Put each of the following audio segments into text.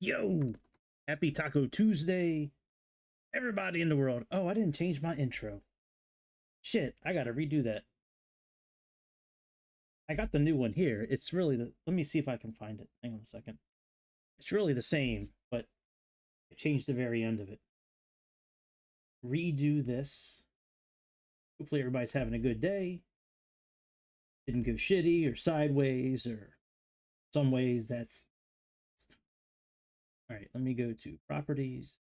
Yo, happy Taco Tuesday, everybody in the world. Oh, I didn't change my intro. Shit, I gotta redo that. I got the new one here. It's really the, let me see if I can find it. Hang on a second. It's really the same, but I changed the very end of it. Redo this. Hopefully everybody's having a good day. Didn't go shitty or sideways or some ways that's... All right, let me go to properties.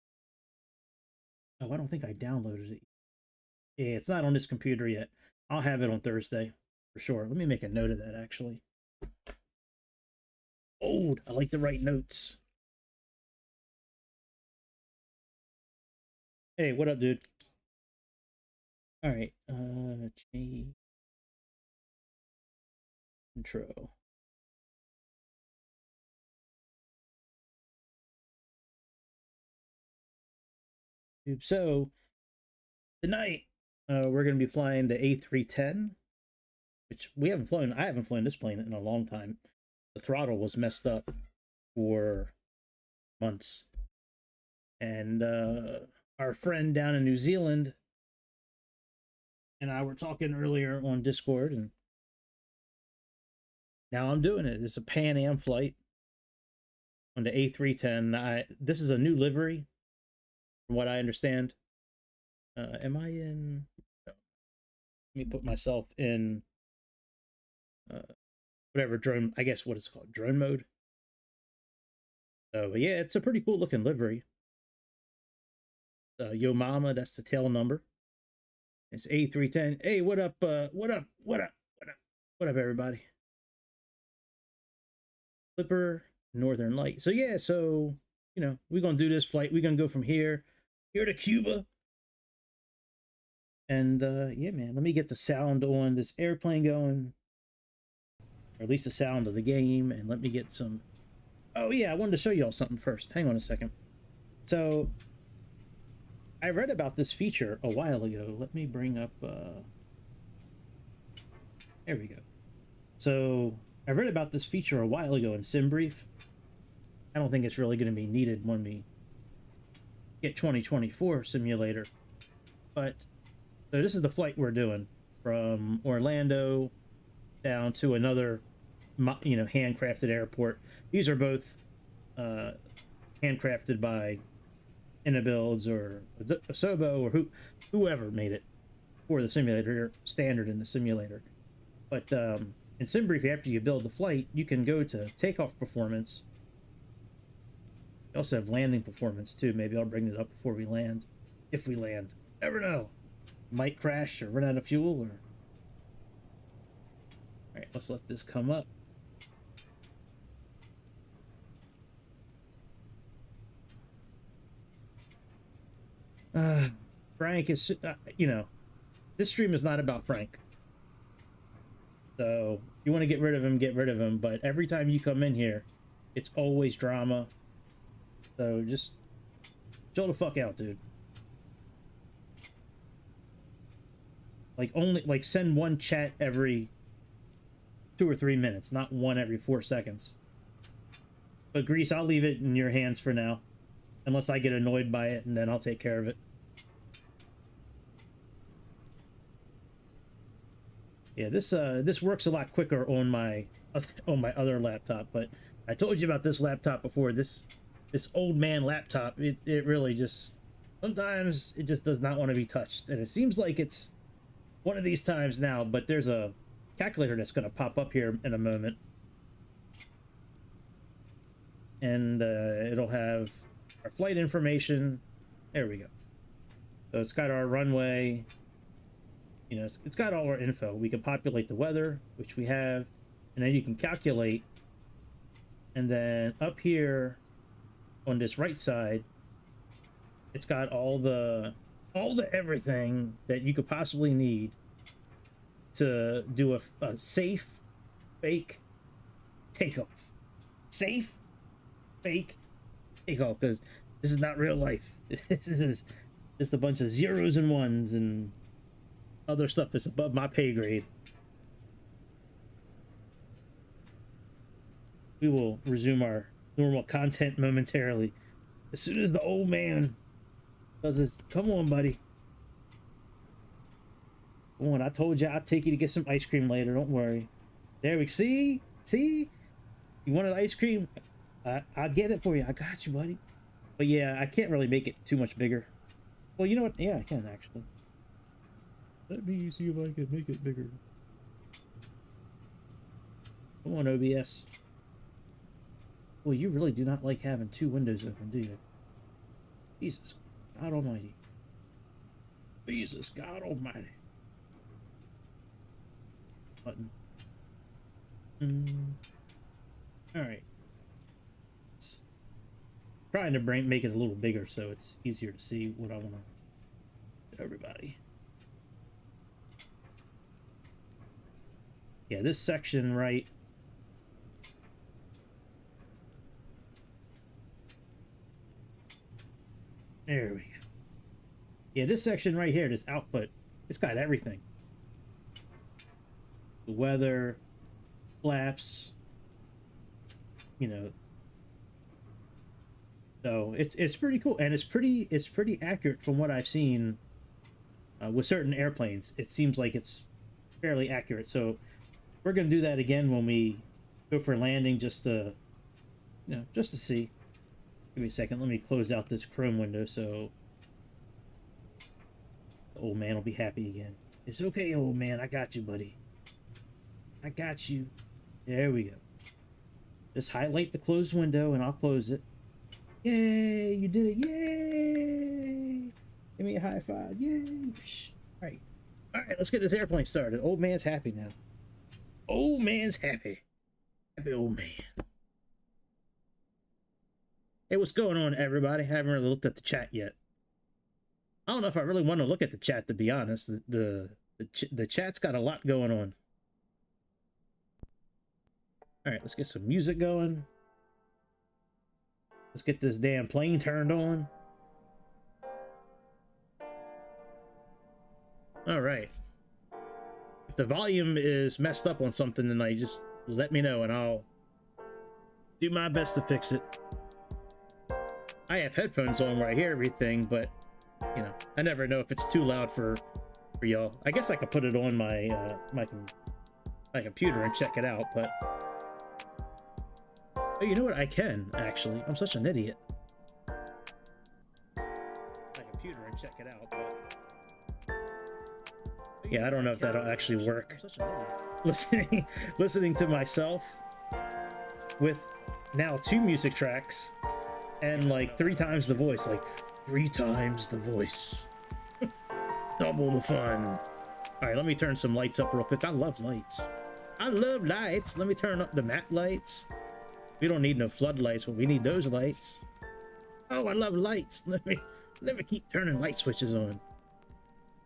Oh, I don't think I downloaded it. Yeah, it's not on this computer yet. I'll have it on Thursday for sure. Let me make a note of that, actually. Old. I like to write notes. Hey, what up, dude? All right. Change intro. So tonight we're going to be flying the A310, which we haven't flown. I haven't flown this plane in a long time. The throttle was messed up for months, and our friend down in New Zealand and I were talking earlier on Discord, and now I'm doing it. It's a Pan Am flight on the A310. This is a new livery, from what I understand. Am I in? No. Let me put myself in whatever drone. I guess what it's called, drone mode. So yeah, it's a pretty cool looking livery. Yo Mama, that's the tail number. It's A310. Hey, what up? What up? What up? What up? What up, everybody? Clipper, Northern Light. So yeah, so you know, we're gonna do this flight. We're gonna go from here to Cuba. And yeah, man, let me get the sound on this airplane going, or at least the sound of the game, and let me get some. Oh yeah, I wanted to show y'all something first. Hang on a second. So I read about this feature a while ago. Let me bring up there we go. So I read about this feature a while ago in SimBrief. I don't think it's really going to be needed when we get 2024 simulator. But so this is the flight we're doing from Orlando down to another, you know, handcrafted airport. These are both handcrafted by Inibuilds or Sobo or whoever made it for the simulator, standard in the simulator. But in SimBrief, after you build the flight, you can go to takeoff performance. You also have landing performance too. Maybe I'll bring it up before we land, if we land. Never know. Might crash or run out of fuel. Or all right, let's let this come up. Frank is, you know, this stream is not about Frank. So if you want to get rid of him, get rid of him. But every time you come in here, it's always drama. So just chill the fuck out, dude. Like send one chat every 2 or 3 minutes, not one every 4 seconds. But Grease, I'll leave it in your hands for now. Unless I get annoyed by it, and then I'll take care of it. Yeah, this works a lot quicker on my other laptop, but I told you about this laptop before. This old man laptop, it really just, sometimes it just does not want to be touched, and it seems like it's one of these times now. But there's a calculator that's going to pop up here in a moment, and it'll have our flight information. There we go. So it's got our runway. You know, it's got all our info. We can populate the weather, which we have, and then you can calculate. And then up here on this right side, it's got all the everything that you could possibly need to do a safe, fake takeoff. Safe, fake takeoff, because this is not real life. This is just a bunch of zeros and ones and other stuff that's above my pay grade. We will resume our normal content momentarily. As soon as the old man does this, come on, buddy. Come on, I told you I'd take you to get some ice cream later. Don't worry. There we see. You wanted ice cream? I'll get it for you. I got you, buddy. But yeah, I can't really make it too much bigger. Well, you know what? Yeah, I can actually. Let me see if I can make it bigger. Come on, OBS. Well, you really do not like having two windows open, do you? Jesus God Almighty. Jesus God Almighty. Button. All right. Trying to make it a little bigger so it's easier to see what I want to everybody. Yeah, this section right. There we go. Yeah, this section right here, this output, it's got everything. The weather, flaps, you know. So it's pretty cool, and it's pretty accurate from what I've seen with certain airplanes. It seems like it's fairly accurate. So we're gonna do that again when we go for landing, just to just to see. Give me a second. Let me close out this Chrome window so the old man will be happy again. It's okay, old man. I got you, buddy. I got you. There we go. Just highlight the closed window and I'll close it. Yay! You did it! Yay! Give me a high five! Yay! All right, let's get this airplane started. Old man's happy now. Old man's happy. Happy old man. Hey, what's going on, everybody? I haven't really looked at the chat yet. I don't know if I really want to look at the chat, to be honest. The chat's got a lot going on. All right, let's get some music going. Let's get this damn plane turned on. All right. If the volume is messed up on something tonight, just let me know and I'll do my best to fix it. I have headphones on where I hear everything, but you know, I never know if it's too loud for y'all. I guess I could put it on my my computer and check it out, but oh, you know what? I can actually. I'm such an idiot. My computer and check it out, but yeah, I don't know if that'll actually work. I'm such an idiot. Listening to myself with now 2 music tracks and like 3 times the voice, like 3 times the voice. Double the fun. All right, let me turn some lights up real quick. I love lights. I love lights. Let me turn up the matte lights. We don't need no floodlights, but we need those lights. Oh, I love lights. Let me keep turning light switches on.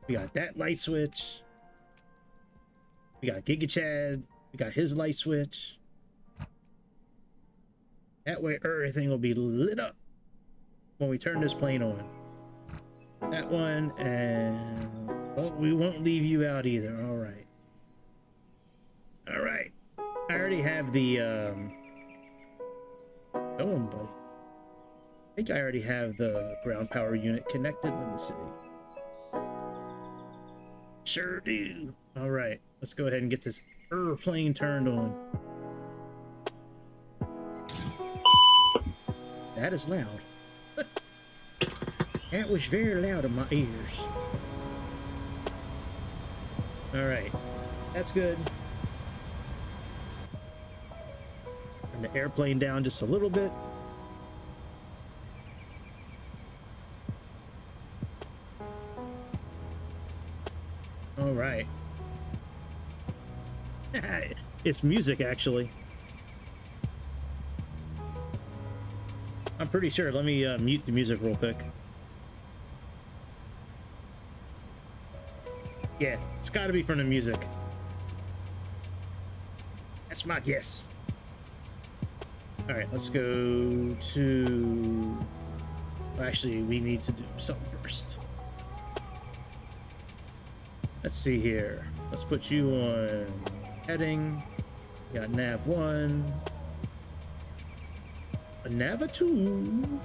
We got that light switch. We got Giga Chad. We got his light switch. That way everything will be lit up when we turn this plane on. That one, and we won't leave you out either. All right. All right. I already have the go on, buddy. I think I already have the ground power unit connected. Let me see. Sure do. All right, let's go ahead and get this airplane turned on. That is loud. That was very loud in my ears. All right, that's good. Turn the airplane down just a little bit. All right. It's music, actually. I'm pretty sure. Let me mute the music real quick. Yeah, it's got to be from the music. That's my guess. All right, let's go to... Actually, we need to do something first. Let's see here. Let's put you on heading. We got nav 1. A nav a 2.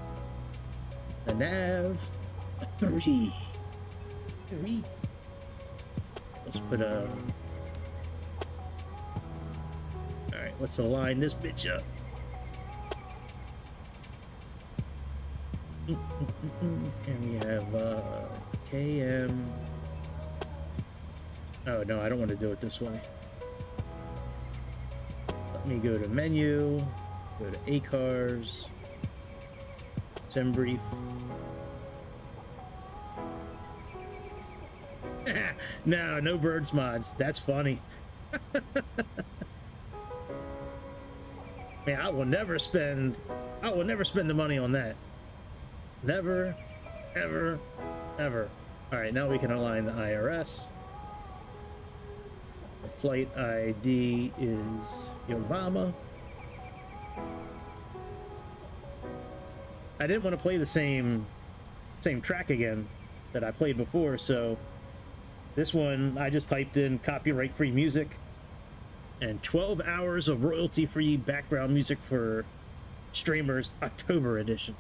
A nav a 3. 3. Let's put a... Alright, let's align this bitch up. And we have KM. Oh no, I don't want to do it this way. Let me go to menu, go to ACARS, sim brief. No birds mods. That's funny. Man, I will never spend the money on that. Never, ever, ever. All right, now we can align the IRS. The flight ID is Obama. I didn't want to play the same track again that I played before, so this one I just typed in copyright-free music and 12 hours of royalty-free background music for streamers, October edition.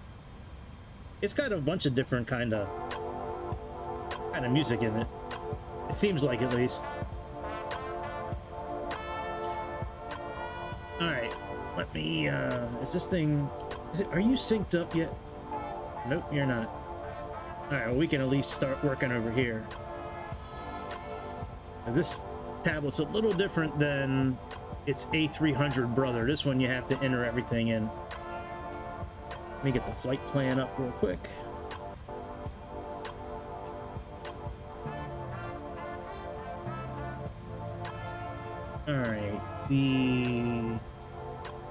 It's got a bunch of different kind of music in it. It seems like, at least. All right, let me. Is this thing? Are you synced up yet? Nope, you're not. All right, well, we can at least start working over here. This tablet's a little different than its A300 brother. This one you have to enter everything in. Let me get the flight plan up real quick. All right, the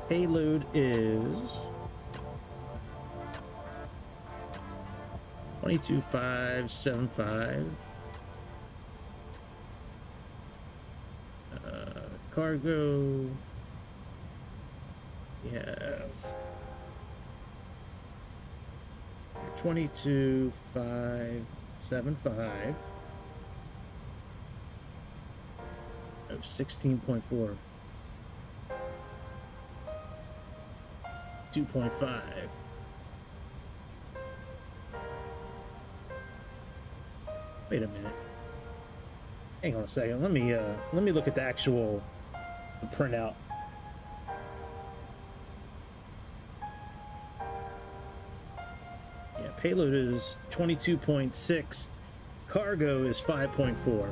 payload is 22575. Cargo. We have 22575. Oh, 16.4. 2.5. Wait a minute. Hang on a second. Let me look at the actual printout. Yeah, payload is 22.6. Cargo is 5.4.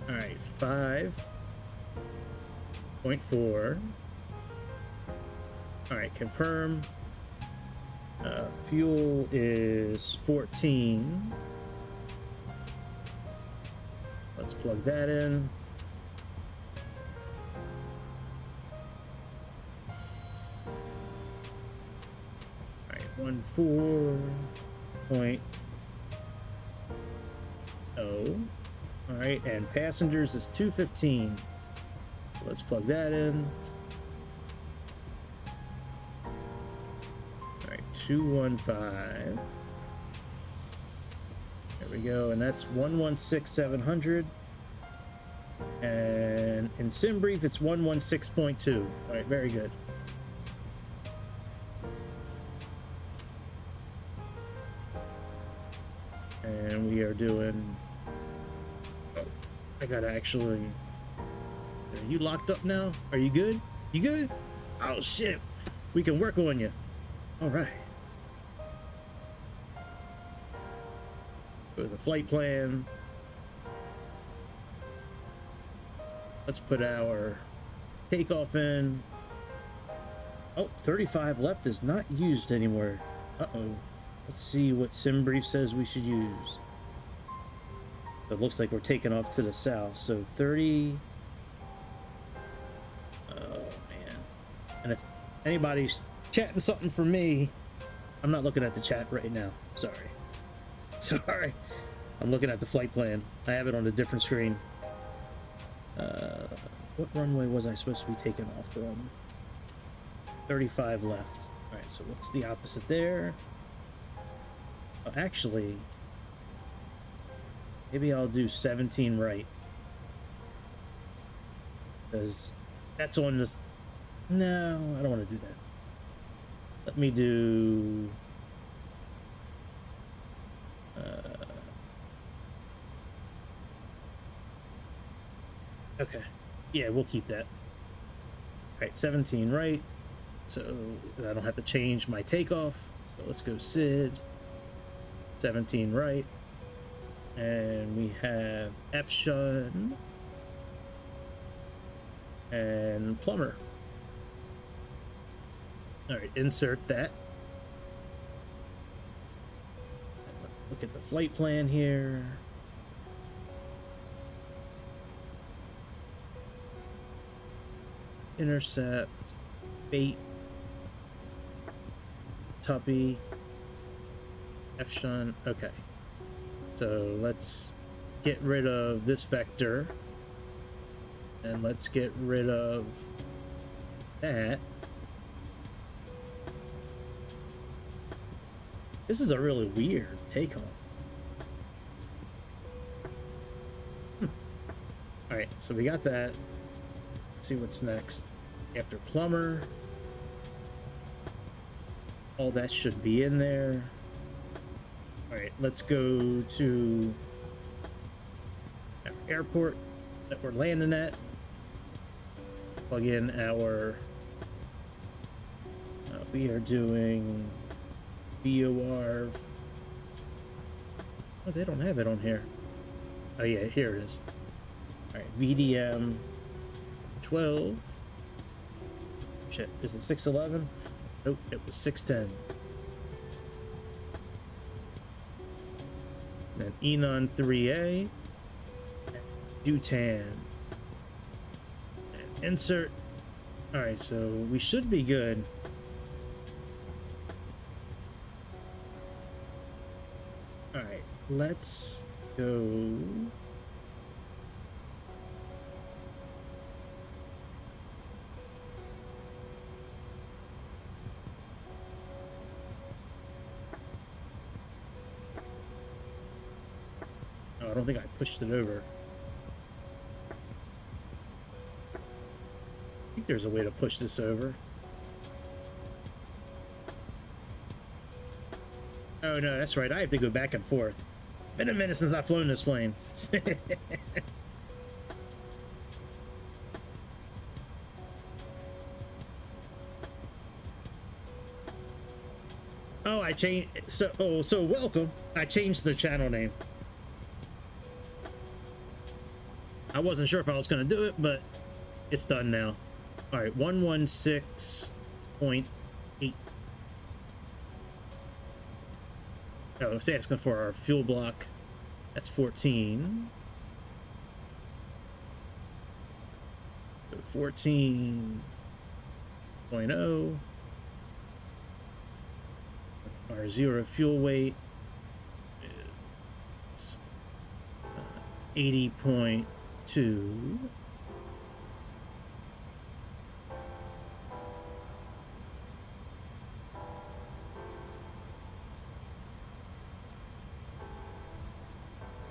All right, 5.4. All right, confirm. Fuel is 14. Let's plug that in. All right, 14.0. All right, and passengers is 215. Let's plug that in. 215. There we go, and that's 116700. And in sim brief, it's 116.2. All right, very good. And we are doing. Oh, I gotta actually. Are you locked up now? Are you good? You good? Oh shit, we can work on you. All right. Go to the flight plan. Let's put our takeoff in. Oh, 35 left is not used anymore. Uh-oh. Let's see what SimBrief says we should use. It looks like we're taking off to the south. So 30. Oh, man. And if anybody's chatting something for me, I'm not looking at the chat right now. Sorry. I'm looking at the flight plan. I have it on a different screen. What runway was I supposed to be taking off from? 35 left. All right, so what's the opposite there? Oh, actually, maybe I'll do 17 right. because that's on this. No, I don't want to do that. Let me do okay, yeah, we'll keep that. All right, 17 right, so I don't have to change my takeoff. So let's go SID 17 right, and we have Epshun and plumber. All right, insert that. Look at the flight plan here. Intercept, bait, tuppy, F-shun. Okay, so let's get rid of this vector, and let's get rid of that. This is a really weird takeoff. All right, so we got that. Let's see what's next. After plumber, all that should be in there. All right, let's go to our airport that we're landing at. Plug in our we are doing BOR. Oh, they don't have it on here. Oh yeah, here it is. All right, VDM 12. Shit, is it 611? Nope, it was 610. And then Enon 3A, Dutan, and insert. All right, so we should be good. All right, let's go. I don't think I pushed it over. I think there's a way to push this over. Oh no, that's right. I have to go back and forth. Been a minute since I've flown this plane. Oh, I changed. So welcome. I changed the channel name. I wasn't sure if I was going to do it, but it's done now. All right, 116.8. Oh, it's asking for our fuel block. That's 14. So 14.0. Our zero fuel weight is 80.2.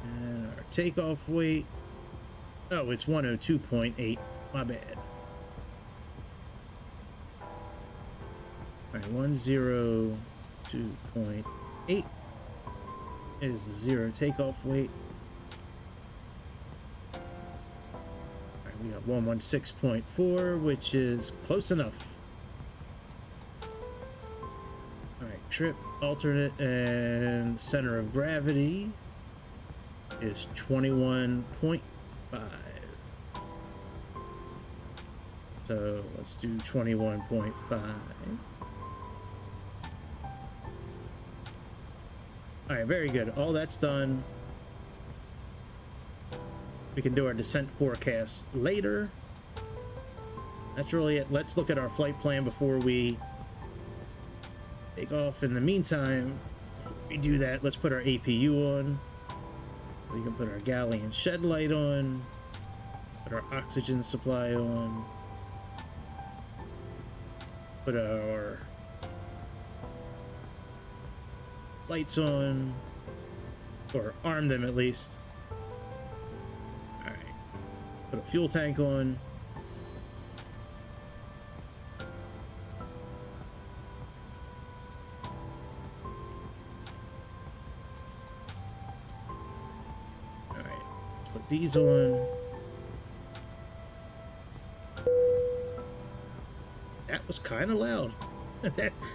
And our takeoff weight, oh, it's 102.8. My bad. All right, 102.8 is the zero takeoff weight. We got 116.4, which is close enough. All right, trip, alternate, and center of gravity is 21.5. So let's do 21.5. All right, very good. All that's done. We can do our descent forecast later. That's really it. Let's look at our flight plan before we take off. In the meantime, before we do that, let's put our APU on. We can put our Galleon shed light on. Put our oxygen supply on. Put our lights on. Or arm them at least. Put a fuel tank on. Put these on. That was kind of loud.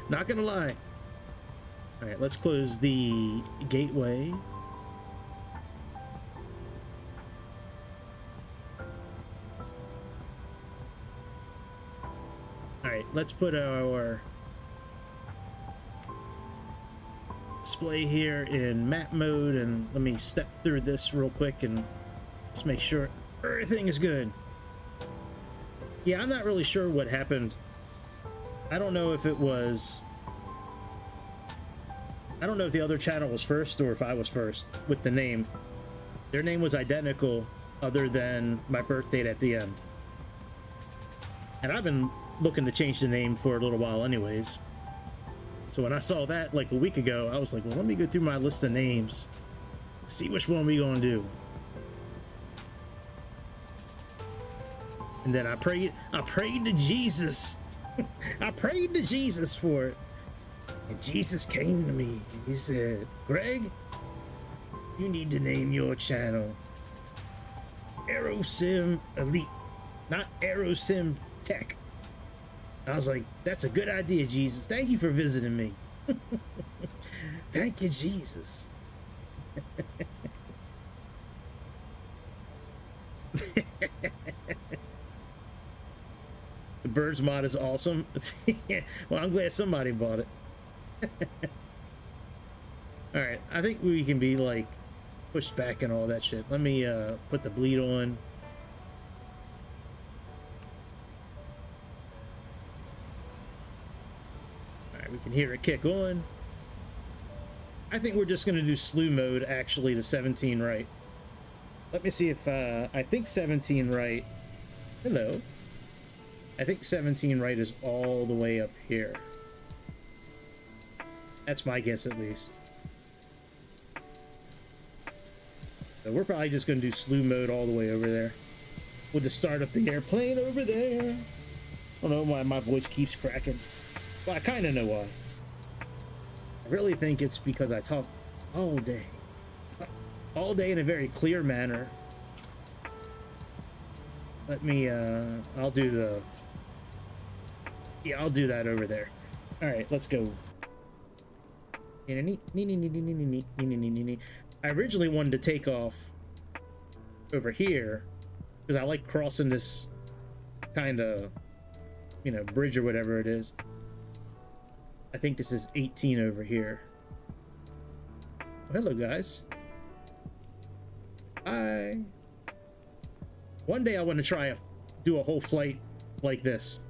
Not gonna lie. All right, let's close the gateway. All right, let's put our display here in map mode, and let me step through this real quick and just make sure everything is good. Yeah, I'm not really sure what happened. I don't know if it was... I don't know if the other channel was first or if I was first with the name. Their name was identical other than my birth date at the end. And I've been looking to change the name for a little while anyways. So when I saw that like a week ago, I was like, well, let me go through my list of names, see which one we gonna do. And then I prayed to Jesus. I prayed to Jesus for it. And Jesus came to me and he said, Greg, you need to name your channel Aerosim Elite, not Aerosim Tech. I was like, that's a good idea, Jesus. Thank you for visiting me. Thank you, Jesus. The birds mod is awesome. Well, I'm glad somebody bought it. All right, I think we can be like pushed back and all that shit. Let me put the bleed on. All right, we can hear it kick on. I think we're just gonna do slew mode actually to 17 right. Let me see if I think 17 right. Hello. I think 17 right is all the way up here. That's my guess, at least. So we're probably just going to do slew mode all the way over there. We'll just start up the airplane over there. I don't know why my voice keeps cracking. Well, I kind of know why. I really think it's because I talk all day. All day in a very clear manner. Let me, I'll do the... Yeah, I'll do that over there. All right, let's go. I originally wanted to take off over here because I like crossing this kind of, you know, bridge or whatever it is. I think this is 18 over here. Oh, hello, guys. Hi. One day I want to try do a whole flight like this.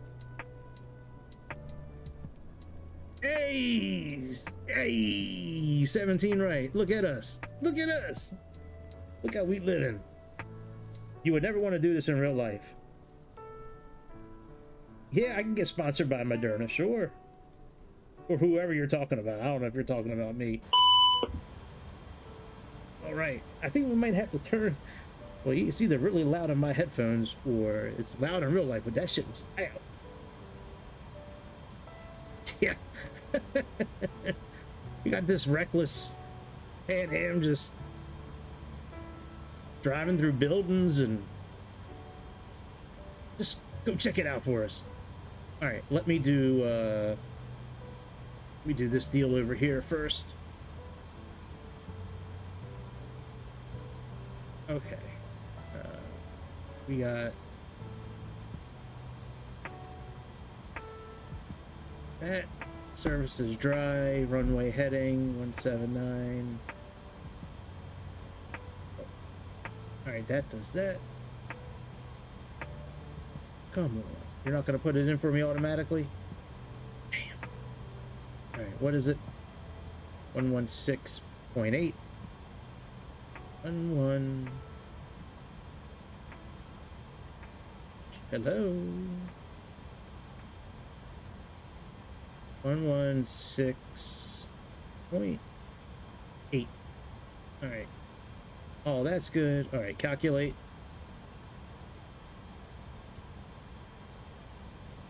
Hey, 17 right. Look at us. Look at us. Look how we living. You would never want to do this in real life. Yeah, I can get sponsored by Moderna, sure. Or whoever you're talking about. I don't know if you're talking about me. All right. I think we might have to turn. Well, it's either really loud in my headphones or it's loud in real life, but that shit was out. Yeah. You got this reckless Pan Am just driving through buildings, and just go check it out for us. All right, let me do this deal over here first. Okay. We got that. Surface is dry. Runway heading 179. All right, that does that. Come on, you're not gonna put it in for me automatically? Damn. All right, what is it? 116.8. 11. Hello. 116.8. All right. Oh, that's good. All right, calculate.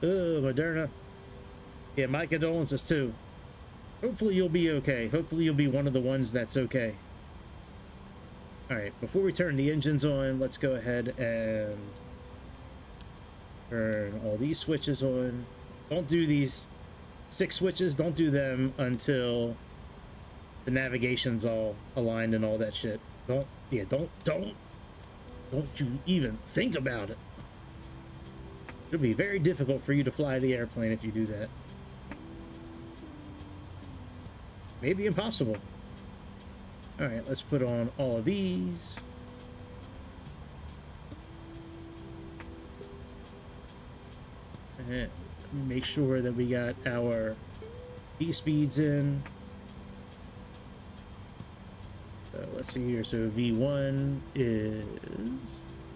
Oh, Moderna. Yeah, my condolences too. Hopefully you'll be okay. Hopefully you'll be one of the ones that's okay. All right, before we turn the engines on, let's go ahead and turn all these switches on. Don't do these 6 switches. Don't do them until the navigation's all aligned and all that shit. Don't you even think about it. It'll be very difficult for you to fly the airplane if you do that. Maybe impossible. All right, let's put on all of these. And make sure that we got our V-speeds in. So let's see here. So V1 is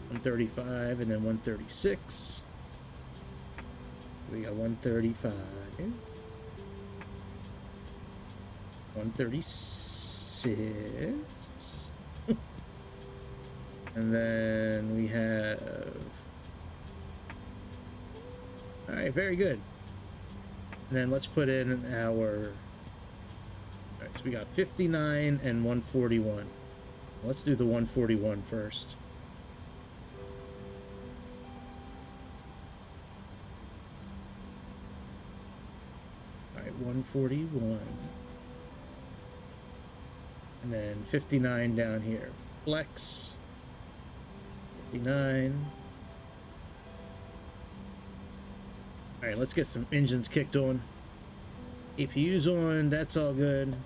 135 and then 136. We got 135. 136. And then we have... All right, very good. And then let's put in our... All right, so we got 59 and 141. Let's do the 141 first. All right, 141. And then 59 down here. Flex. 59. All right, let's get some engines kicked on. APU's on, that's all good.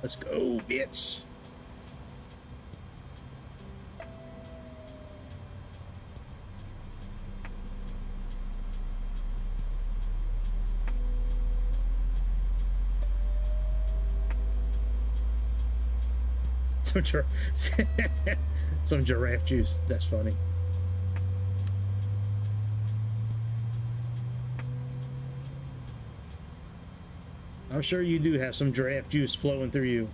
Let's go, bitch. Some giraffe juice. That's funny. I'm sure you do have some giraffe juice flowing through you.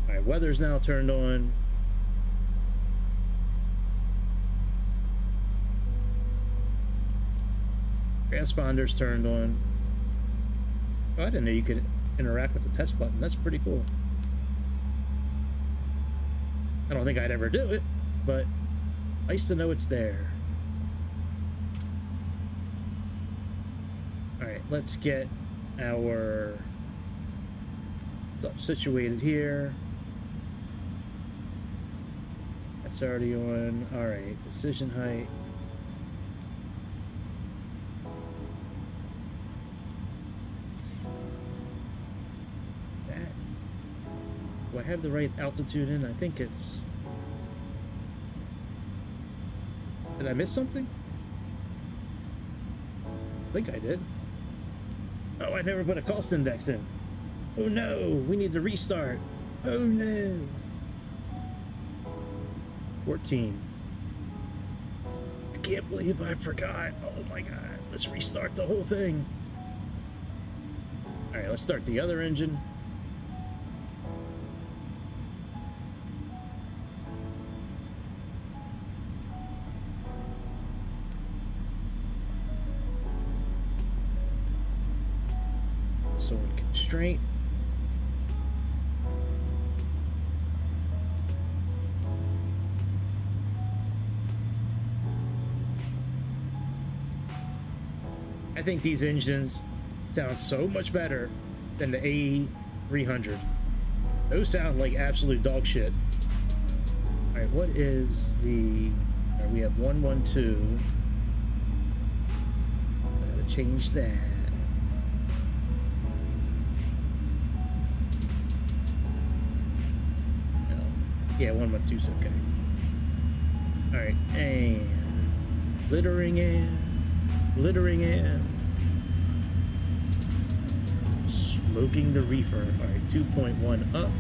All right, weather's now turned on. Transponder's turned on. Oh, I didn't know you could interact with the test button. That's pretty cool. I don't think I'd ever do it, but nice to know it's there. All right, let's get our stuff situated here. That's already on. All right, decision height. That. Do I have the right altitude in? I think it's... Did I miss something? I think I did. Oh, I never put a cost index in. Oh no, we need to restart. Oh no. 14. I can't believe I forgot. Oh my god. Let's restart the whole thing. All right, let's start the other engine. So in constraint. I think these engines sound so much better than the A300. Those sound like absolute dog shit. All right, what is the... All right, we have 112. I gotta change that. No. Yeah, 112's okay. All right, and littering in. Littering in. Smoking the reefer. All right, 2.1 up.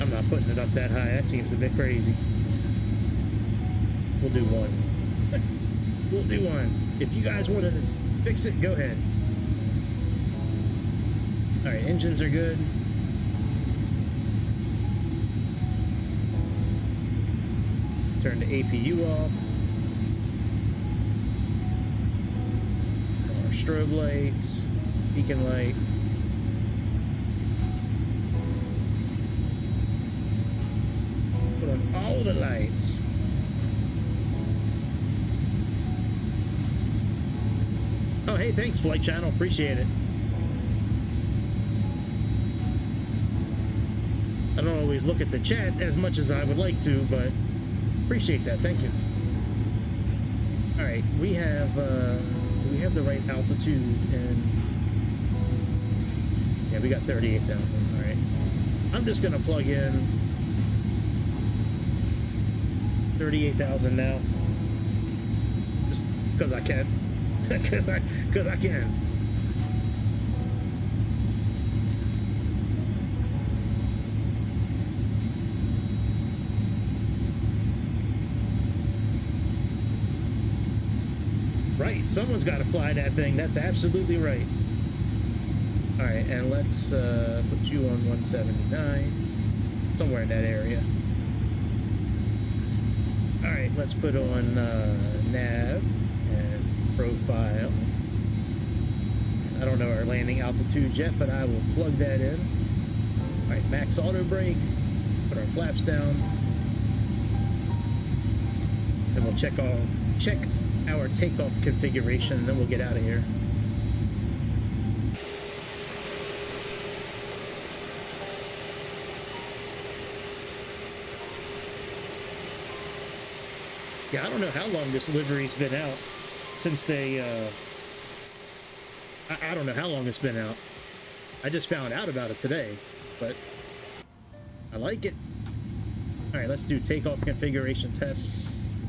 I'm not putting it up that high. That seems a bit crazy. We'll do one. We'll do one. If you guys want to fix it, go ahead. All right, engines are good. Turn the APU off. Our strobe lights, beacon light. Put on all the lights. Oh, hey, thanks, Flight Channel. Appreciate it. I don't always look at the chat as much as I would like to, but appreciate that. Thank you. All right, we have, do we have the right altitude? And yeah, we got 38,000. All right. I'm just going to plug in 38,000 now. Just because I can. Because I can. Right, someone's got to fly that thing. That's absolutely right. All right, and let's put you on 179, somewhere in that area. All right, let's put on nav and profile. I don't know our landing altitude yet, but I will plug that in. All right, max auto brake. Put our flaps down. Then we'll check our takeoff configuration, and then we'll get out of here. Yeah, I don't know how long this livery's been out since they, I don't know how long it's been out. I just found out about it today, but I like it. All right, let's do takeoff configuration tests.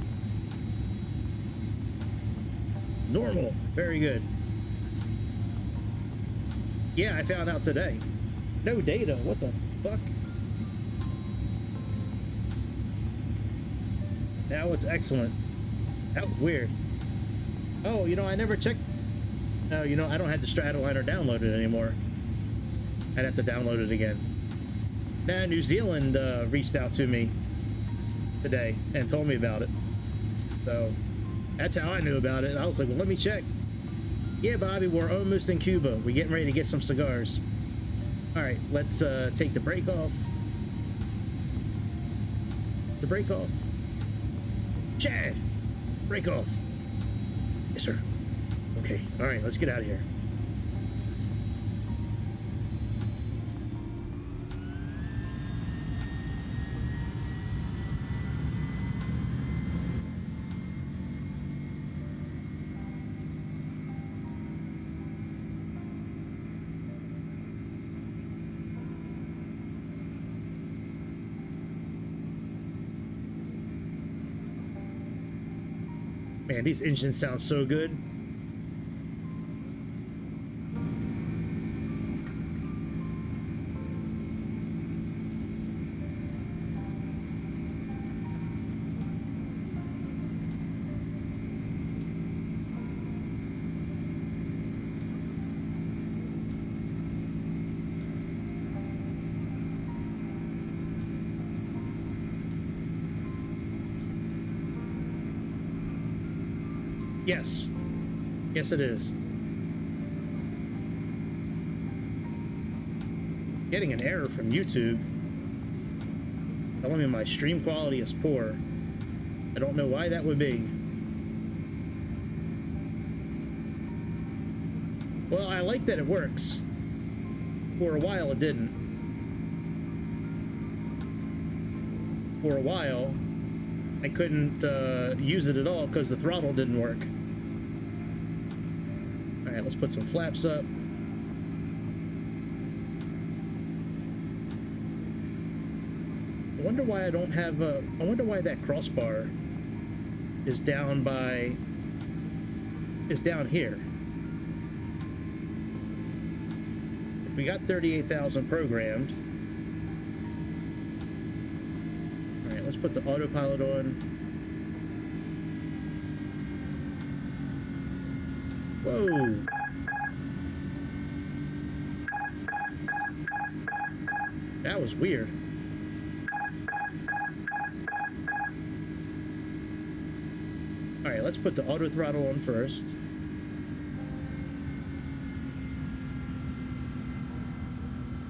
Normal, very good. Yeah, I found out today. No data, what the fuck? Now it's excellent. That was weird. Oh, you know, I never checked. No, you know, I don't have the Stratoliner downloaded anymore. I'd have to download it again. Nah, New Zealand reached out to me today and told me about it. So that's how I knew about it. I was like, well, let me check. Yeah, Bobby, we're almost in Cuba. We're getting ready to get some cigars. All right, let's take the brake off. Is the brake off? Chad, brake off. Yes, sir. Okay, all right, let's get out of here. Man, these engines sound so good. Yes. Yes, it is. Getting an error from YouTube telling me my stream quality is poor. I don't know why that would be. Well, I like that it works. For a while, it didn't. For a while, I couldn't use it at all because the throttle didn't work. All right, let's put some flaps up. I wonder why I don't have a... I wonder why that crossbar is down by... is down here. We got 38,000 programmed. All right, let's put the autopilot on. Whoa. That was weird. All right, let's put the auto throttle on first.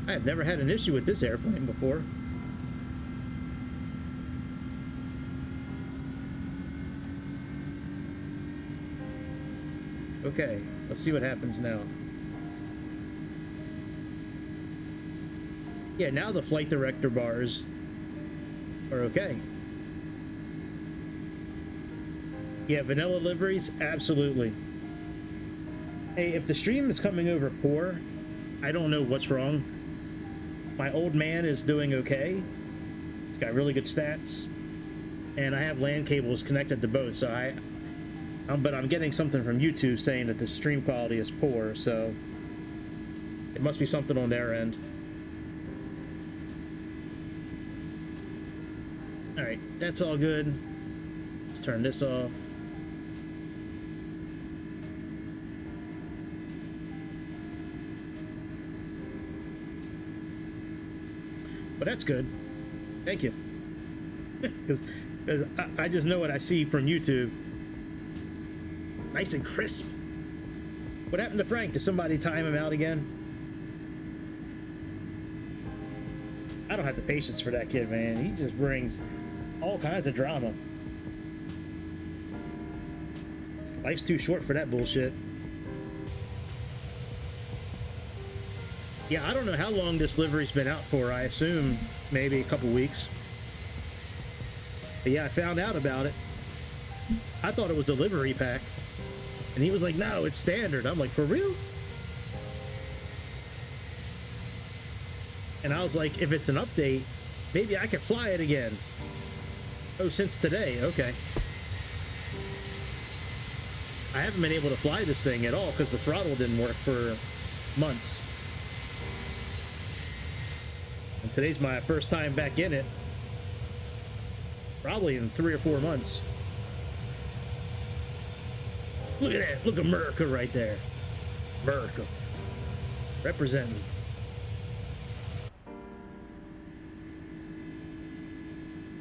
I have never had an issue with this airplane before. Okay, let's see what happens now. Yeah, now the flight director bars are okay. Yeah, vanilla liveries, absolutely. Hey, if the stream is coming over poor, I don't know what's wrong. My old man is doing okay. He's got really good stats. And I have LAN cables connected to both, so but I'm getting something from YouTube saying that the stream quality is poor, so it must be something on their end. All right, that's all good. Let's turn this off. But that's good. Thank you. Because I just know what I see from YouTube. Nice and crisp. What happened to Frank? Did somebody time him out again? I don't have the patience for that kid, man. He just brings all kinds of drama. Life's too short for that bullshit. Yeah, I don't know how long this livery's been out for. I assume maybe a couple weeks. But yeah, I found out about it. I thought it was a livery pack. And he was like, no, it's standard. I'm like, for real? And I was like, if it's an update, maybe I could fly it again. Oh, since today, okay. I haven't been able to fly this thing at all because the throttle didn't work for months. And today's my first time back in it. Probably in 3 or 4 months. Look at that. Look at America right there. America. Representing.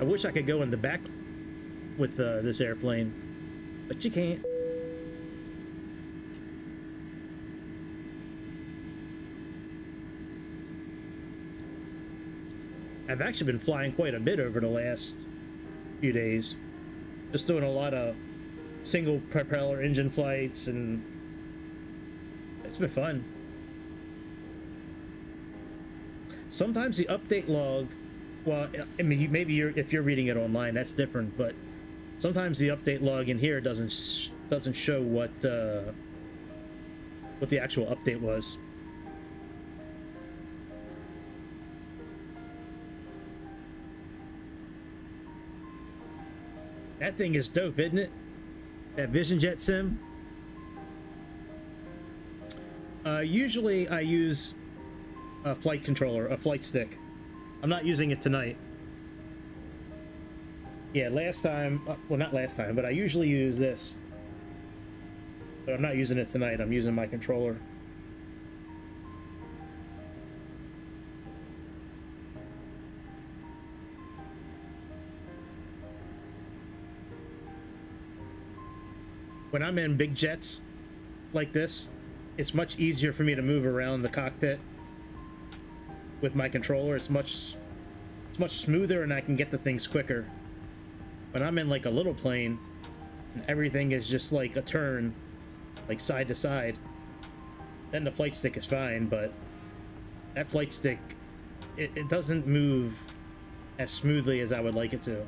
I wish I could go in the back with this airplane, but you can't. I've actually been flying quite a bit over the last few days. Just doing a lot of single propeller engine flights, and it's been fun. Sometimes the update log, well, I mean, maybe if you're reading it online, that's different, but sometimes the update log in here doesn't show what the actual update was. That thing is dope, isn't it? That Vision Jet sim. Usually I use a flight controller, a flight stick. I'm not using it tonight. Yeah, last time, well, not last time, but I usually use this. But I'm not using it tonight. I'm using my controller. When I'm in big jets like this, it's much easier for me to move around the cockpit with my controller. It's much smoother, and I can get the things quicker. When I'm in like a little plane and everything is just like a turn, like side to side, then the flight stick is fine, but that flight stick, it doesn't move as smoothly as I would like it to.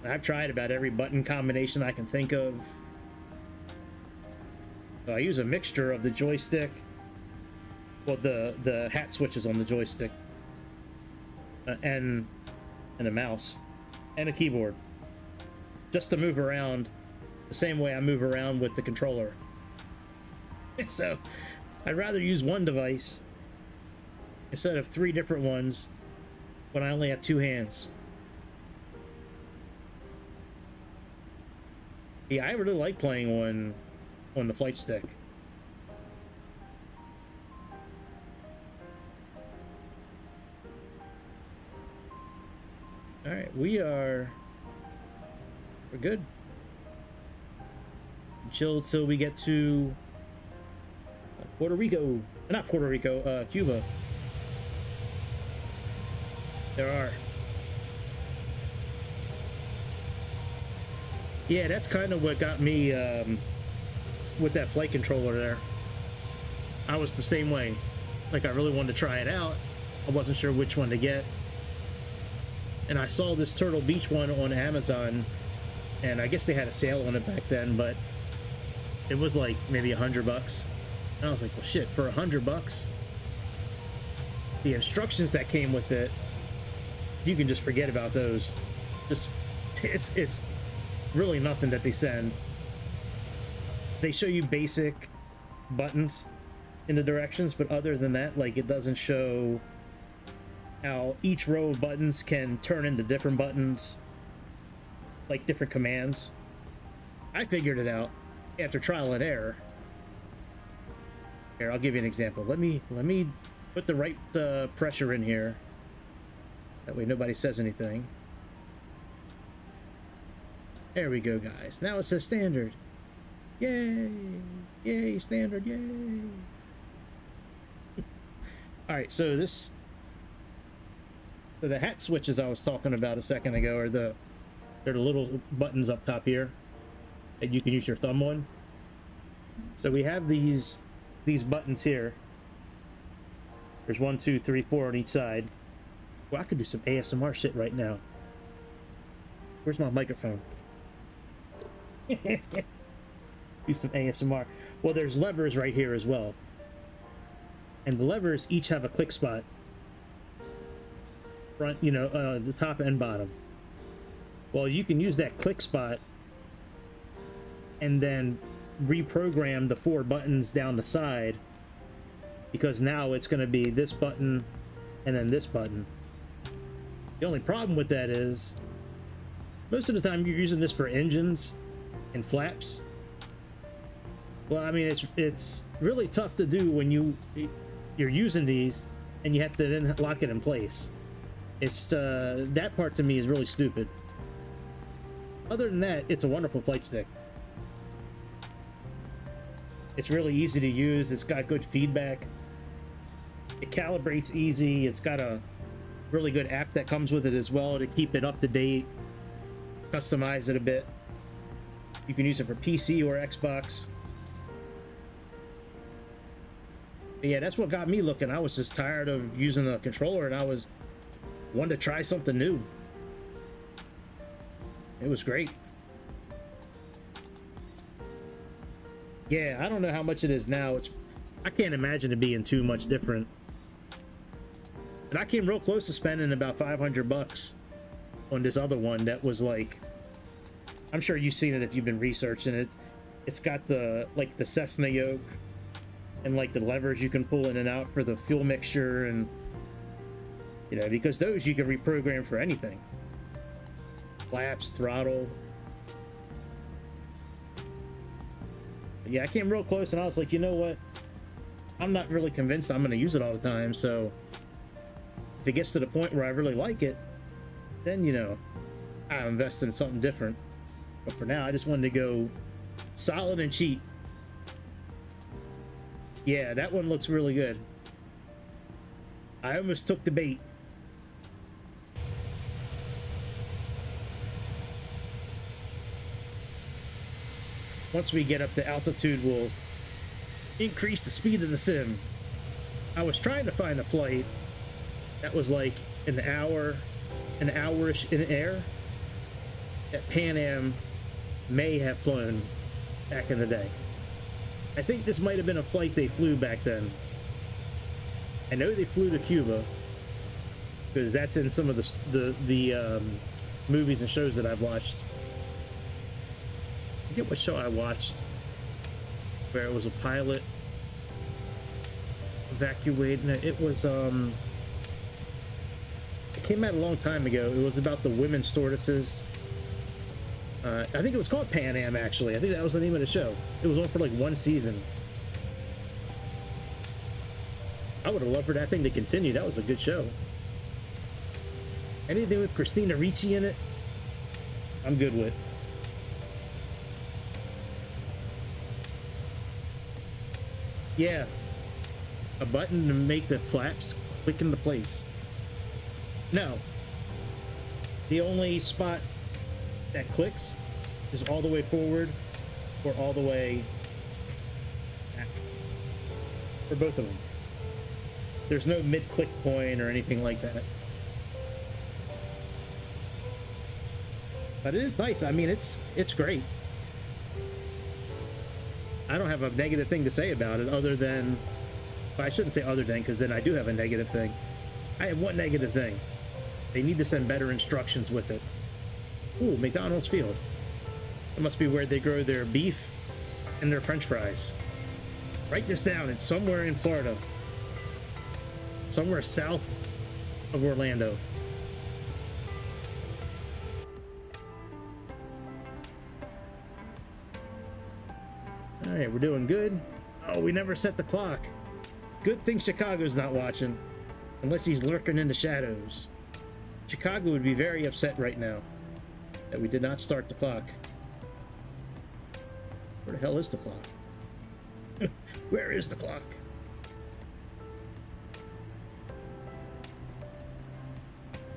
I've tried about every button combination I can think of. So I use a mixture of the joystick, well, the hat switches on the joystick, and a mouse, and a keyboard, just to move around the same way I move around with the controller. So I'd rather use one device instead of 3 different ones when I only have 2 hands. Yeah, I really like playing on the flight stick. All right, we're good. Chill till we get to Puerto Rico. Not Puerto Rico, Cuba. There are. Yeah, that's kind of what got me with that flight controller there. I was the same way. Like, I really wanted to try it out. I wasn't sure which one to get. And I saw this Turtle Beach one on Amazon, and I guess they had a sale on it back then, but it was like maybe $100. And I was like, well, shit, for $100? The instructions that came with it, you can just forget about those. Just, it's really nothing that they send. They show you basic buttons in the directions, but other than that, like, it doesn't show how each row of buttons can turn into different buttons, like different commands. I figured it out after trial and error. Here, I'll give you an example. Let me put the right pressure in here. That way nobody says anything. There we go, guys. Now it says standard. Yay! Yay, standard, yay! Alright, so the hat switches I was talking about a second ago are they're the little buttons up top here that you can use your thumb on. So we have these buttons here. There's 1, 2, 3, 4 on each side. Well, I could do some ASMR shit right now. Where's my microphone? Do some ASMR. Well, there's levers right here as well. And the levers each have a click spot. Front, you know, the top and bottom. Well, you can use that click spot and then reprogram the 4 buttons down the side, because now it's going to be this button and then this button. The only problem with that is most of the time you're using this for engines and flaps. Well, I mean, it's really tough to do when you're using these and you have to then lock it in place. It's that part to me is really stupid. Other than that, it's a wonderful flight stick. It's really easy to use. It's got good feedback. It calibrates easy. It's got a really good app that comes with it as well to keep it up to date. Customize it a bit. You can use it for PC or Xbox. But yeah, that's what got me looking. I was just tired of using a controller and I wanted to try something new. It was great. Yeah, I don't know how much it is now. I can't imagine it being too much different. And I came real close to spending about $500 on this other one that was like, I'm sure you've seen it if you've been researching it. It's got the Cessna yoke and like the levers you can pull in and out for the fuel mixture, and you know, because those you can reprogram for anything. Flaps, throttle. But yeah, I came real close and I was like, you know what? I'm not really convinced I'm going to use it all the time, so if it gets to the point where I really like it, then, you know, I'll invest in something different. But for now, I just wanted to go solid and cheap. Yeah, that one looks really good. I almost took the bait. Once we get up to altitude, we'll increase the speed of the sim. I was trying to find a flight that was like an hour-ish in air that Pan Am may have flown back in the day. I think this might have been a flight they flew back then. I know they flew to Cuba because that's in some of the movies and shows that I've watched. I forget what show I watched where it was a pilot evacuating. It was it came out a long time ago. It was about the women stewardesses. I think it was called Pan Am, actually. I think that was the name of the show. It was on for like 1 season. I would have loved for that thing to continue. That was a good show. Anything with Christina Ricci in it, I'm good with. Yeah, a button to make the flaps click into place. No, the only spot that clicks is all the way forward or all the way back for both of them. There's no mid-click point or anything like that. But it is nice. I mean, it's great. I don't have a negative thing to say about it other than, well, I shouldn't say other than, because then I do have a negative thing. I have one negative thing. They need to send better instructions with it. Ooh, McDonald's Field. It must be where they grow their beef and their French fries. Write this down. It's somewhere in Florida. Somewhere south of Orlando. All right, we're doing good. Oh, we never set the clock. Good thing Chicago's not watching, unless he's lurking in the shadows. Chicago would be very upset right now that we did not start the clock. Where the hell is the clock? Where is the clock?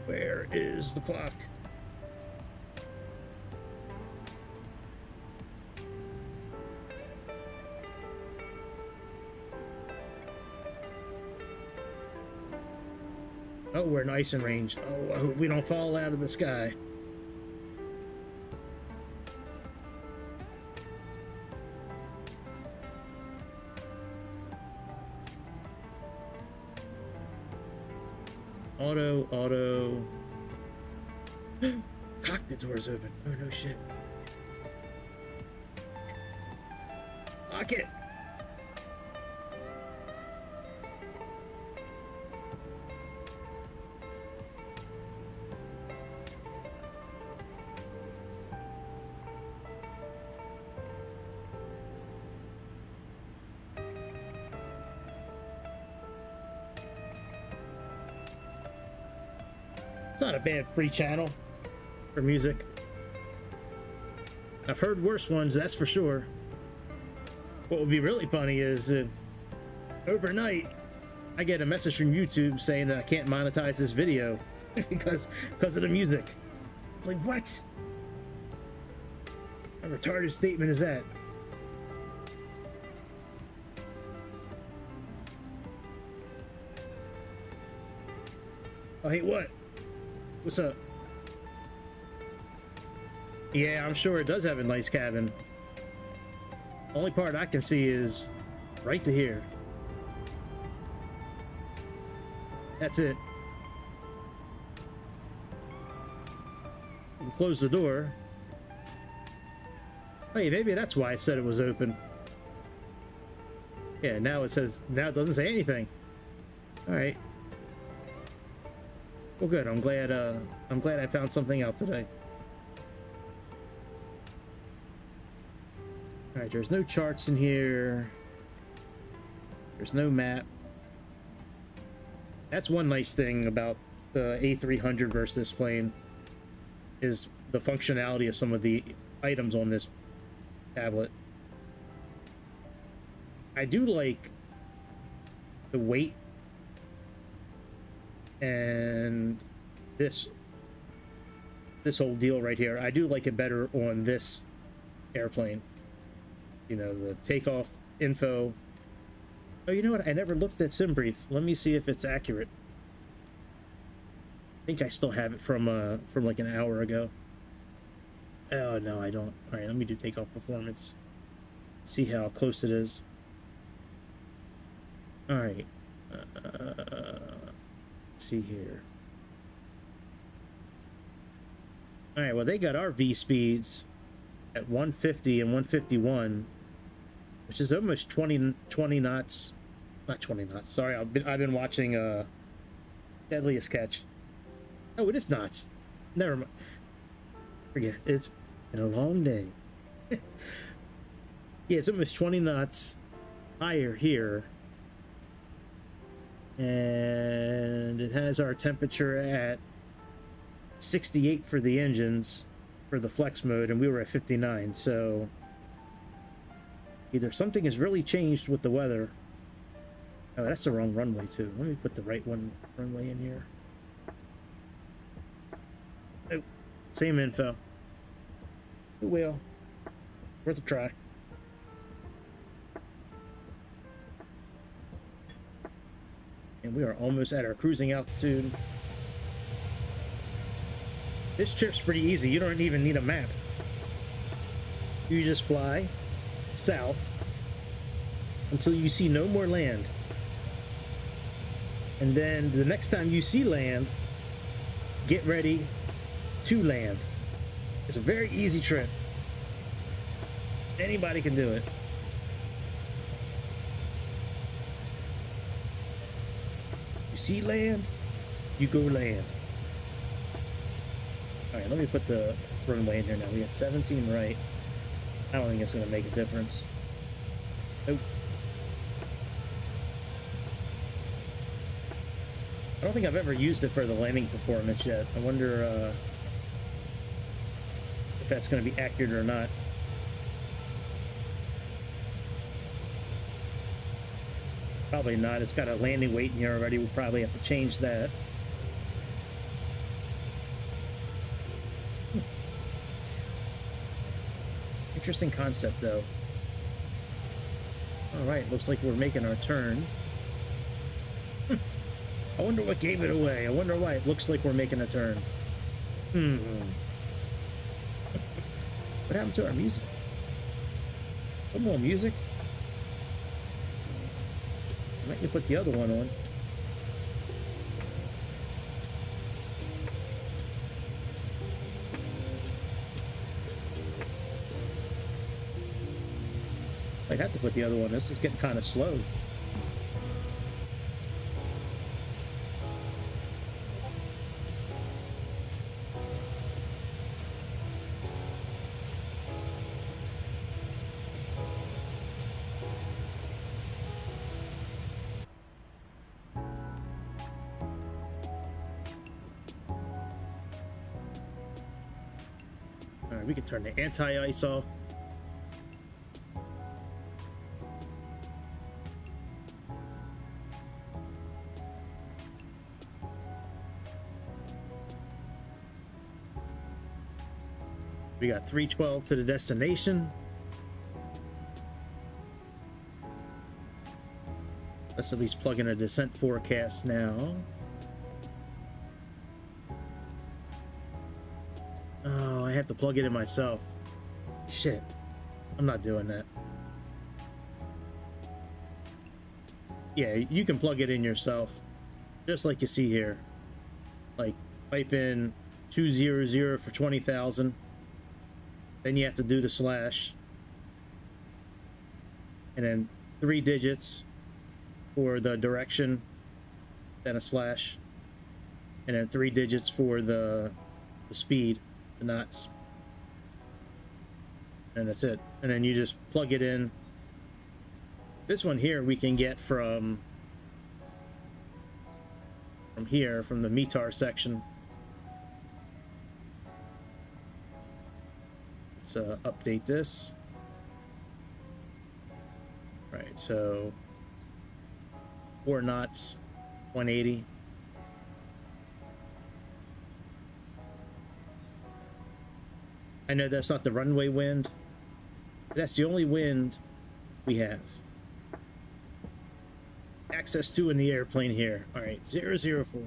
Where is the clock? Oh, we're in icing range. Oh, I hope we don't fall out of the sky. Auto. Cockpit door's open. Oh, no shit. Lock it. It's not a bad free channel for music. I've heard worse ones, that's for sure. What would be really funny is if overnight I get a message from YouTube saying that I can't monetize this video because of the music. Like, what? A retarded statement is that? Oh, hey, what? What's up? Yeah, I'm sure it does have a nice cabin. Only part I can see is right to here. That's it. We'll close the door. Hey, maybe that's why I said it was open. Yeah, now it says, now it doesn't say anything. All right. Well, good. I'm glad I found something out today. All right, there's no charts in here. There's no map. That's one nice thing about the A300 versus this plane, is the functionality of some of the items on this tablet. I do like the weight and this whole deal right here. I do like it better on this airplane. You know, the takeoff info. Oh, you know what? I never looked at SimBrief. Let me see if it's accurate. I think I still have it from like an hour ago. Oh no, I don't. All right, let me do takeoff performance. See how close it is. All right. Let's see here. All right. Well, they got our V speeds at 150 and 151, which is almost 20 knots. Not 20 knots. Sorry, I've been watching Deadliest Catch. Oh, it is knots. Never mind. Forget it. It's been a long day. Yeah, it's almost 20 knots higher here. And it has our temperature at 68 for the engines for the flex mode, and we were at 59. So either something has really changed with the weather. Oh, that's the wrong runway too. Let me put the right runway in here. Oh, same info. Oh well, worth a try. And we are almost at our cruising altitude. This trip's pretty easy. You don't even need a map. You just fly south until you see no more land. And then the next time you see land, get ready to land. It's a very easy trip. Anybody can do it. You see land, you go land. All right, let me put the runway in here now. We got 17 right. I don't think it's going to make a difference. Nope. I don't think I've ever used it for the landing performance yet. I wonder if that's going to be accurate or not. Probably not. It's got a landing weight in here already. We'll probably have to change that. Interesting concept, though. All right, looks like we're making our turn. I wonder what gave it away. I wonder why it looks like we're making a turn. What happened to our music? No more music? I might put the other one on. I'd have to put the other one. This is getting kind of slow. All right, we can turn the anti-ice off. We got 312 to the destination. Let's at least plug in a descent forecast now. Oh, I have to plug it in myself. Shit. I'm not doing that. Yeah, you can plug it in yourself. Just like you see here. Like, type in 200 for 20,000. Then you have to do the slash. And then 3 digits for the direction. Then a slash. And then 3 digits for the speed, the knots. And that's it. And then you just plug it in. This one here we can get from here, from the METAR section. Let's update this. Right, so 4 knots, 180. I know that's not the runway wind, but that's the only wind we have access to in the airplane here. All right, 004.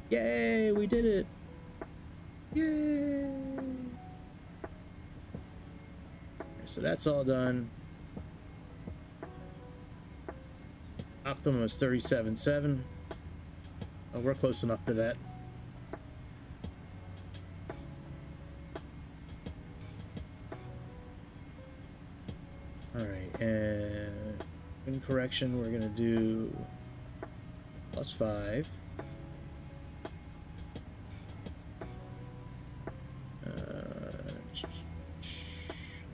Yay, we did it. Yay. So that's all done. Optimum is 37.7. Oh, we're close enough to that. All right, and in correction, we're gonna do +5.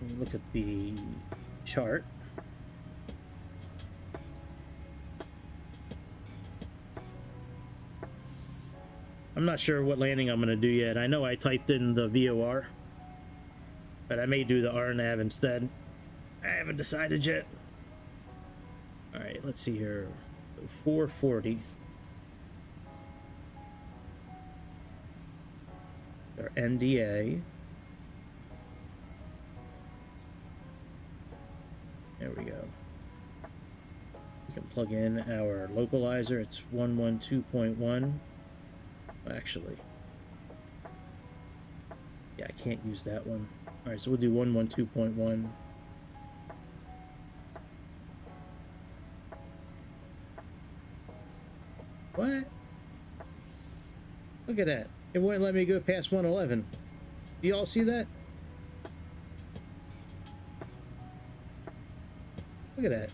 Let me look at the chart. I'm not sure what landing I'm going to do yet. I know I typed in the VOR, but I may do the RNAV instead. I haven't decided yet. All right, let's see here. 440. Our NDA. There we go. We can plug in our localizer. It's 112.1. Actually, yeah, I can't use that one. All right, so we'll do 112.1. What? Look at that. It wouldn't let me go past 111. Do y'all see that? Look at that.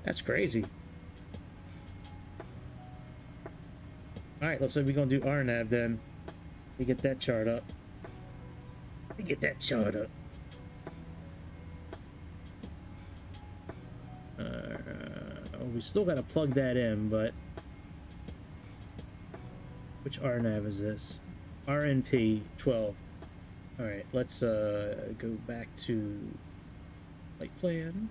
That's crazy. All right, let's say we're gonna do RNAV then. We get that chart up. We get that chart up. We still gotta plug that in, but which RNAV is this? RNP 12. All right, let's go back to flight plan.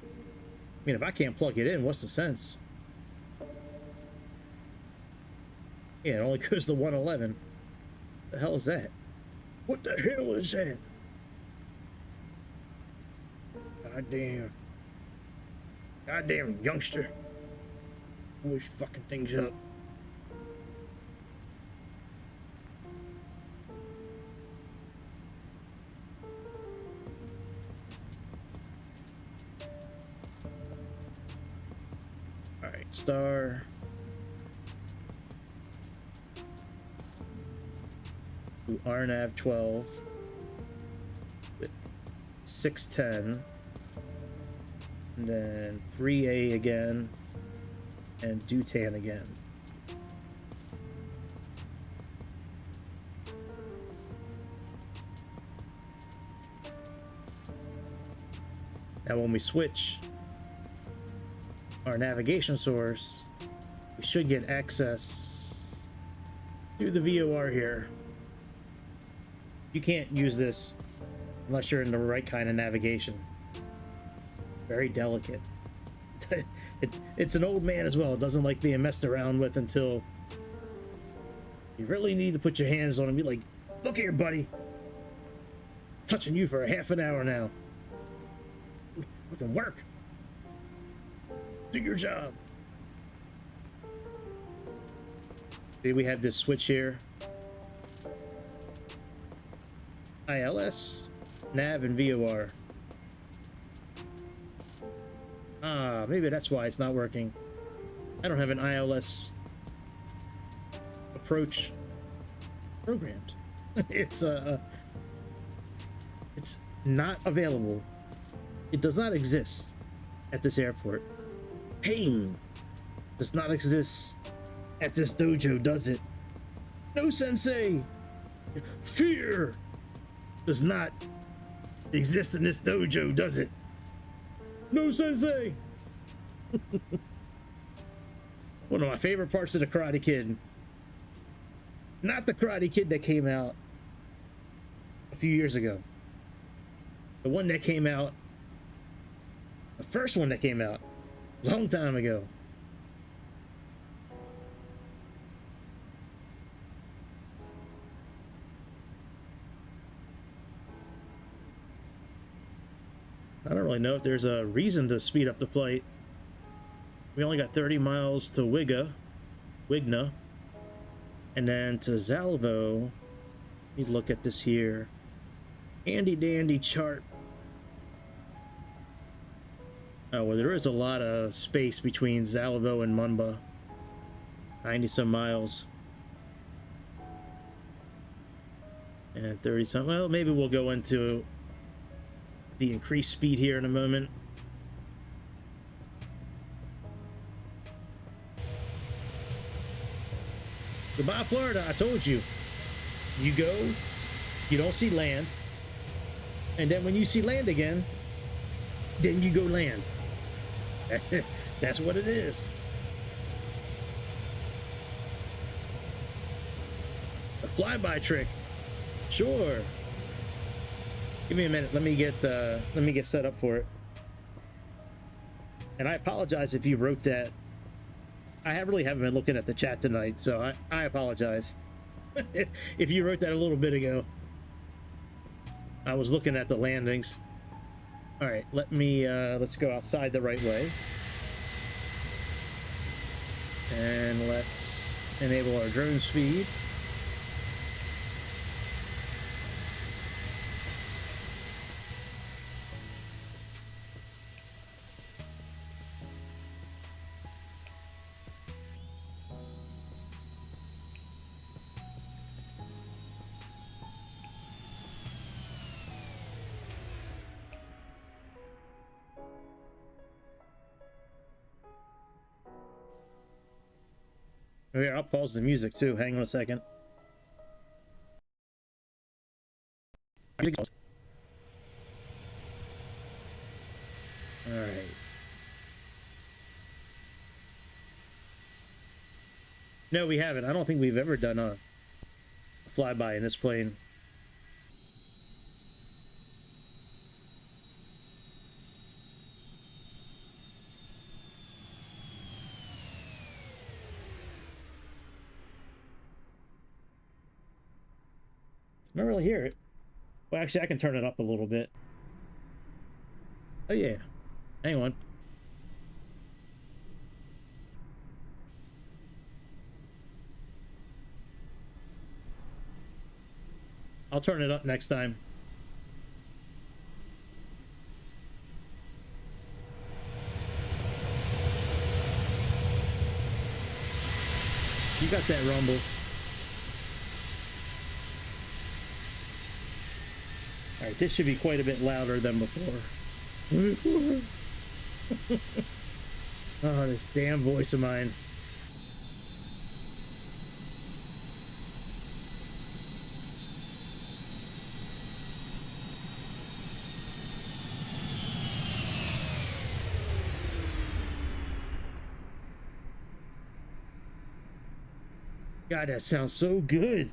I mean, if I can't plug it in, what's the sense? Yeah, it only goes to 111. The hell is that? What the hell is that? Goddamn. Goddamn youngster. Always fucking things up. Alright, star. Do RNAV 12 with 610. And then 3A again, and Dutan again. Now when we switch our navigation source, we should get access to the VOR here. You can't use this unless you're in the right kind of navigation. Very delicate. It's an old man as well. It doesn't like being messed around with until you really need to put your hands on him and be like, look here, buddy. I'm touching you for a half an hour now. We can work. Do your job. See, we have this switch here. ILS, nav, and VOR. Ah, maybe that's why it's not working. I don't have an ILS approach programmed. It's not available. It does not exist at this airport. Pain does not exist at this dojo, does it? No, sensei. Fear does not exist in this dojo, does it? No, sensei. One of my favorite parts of the Karate Kid. Not the Karate Kid that came out a few years ago. The one that came out, the first one that came out a long time ago. I don't really know if there's a reason to speed up the flight. We only got 30 miles to Wigna, and then to Zalvo. Let me look at this here. Handy dandy chart. Oh, well, there is a lot of space between Zalvo and Munba. 90 some miles. And 30 some. Well, maybe we'll go into the increased speed here in a moment. Goodbye, Florida. I told you. You go, you don't see land, and then when you see land again, then you go land. That's what it is. A flyby trick. Sure. Give me a minute. Let me get set up for it. And I apologize if you wrote that. I really haven't been looking at the chat tonight, so I apologize. If you wrote that a little bit ago. I was looking at the landings. All right, let's go outside the right way. And let's enable our drone speed. Here, I'll pause the music too. Hang on a second. All right. No, we haven't. I don't think we've ever done a flyby in this plane. I don't really hear it. Well, actually, I can turn it up a little bit. Oh, yeah. Hang on. I'll turn it up next time. You got that rumble. All right, this should be quite a bit louder than before. Oh, this damn voice of mine. God, that sounds so good.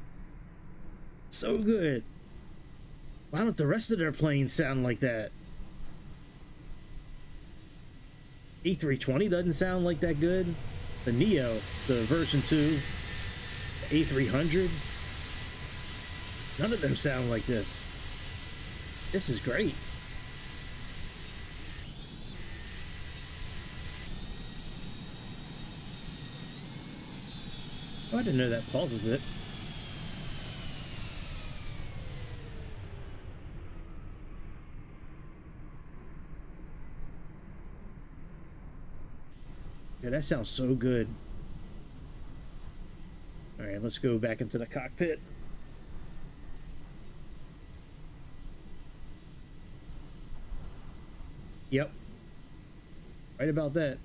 So good. Why don't the rest of their planes sound like that? A320 doesn't sound like that good. The Neo, the version 2, the A300, none of them sound like this. This is great. Oh, I didn't know that pauses it. Yeah, that sounds so good. All right, let's go back into the cockpit. Yep. Right about that.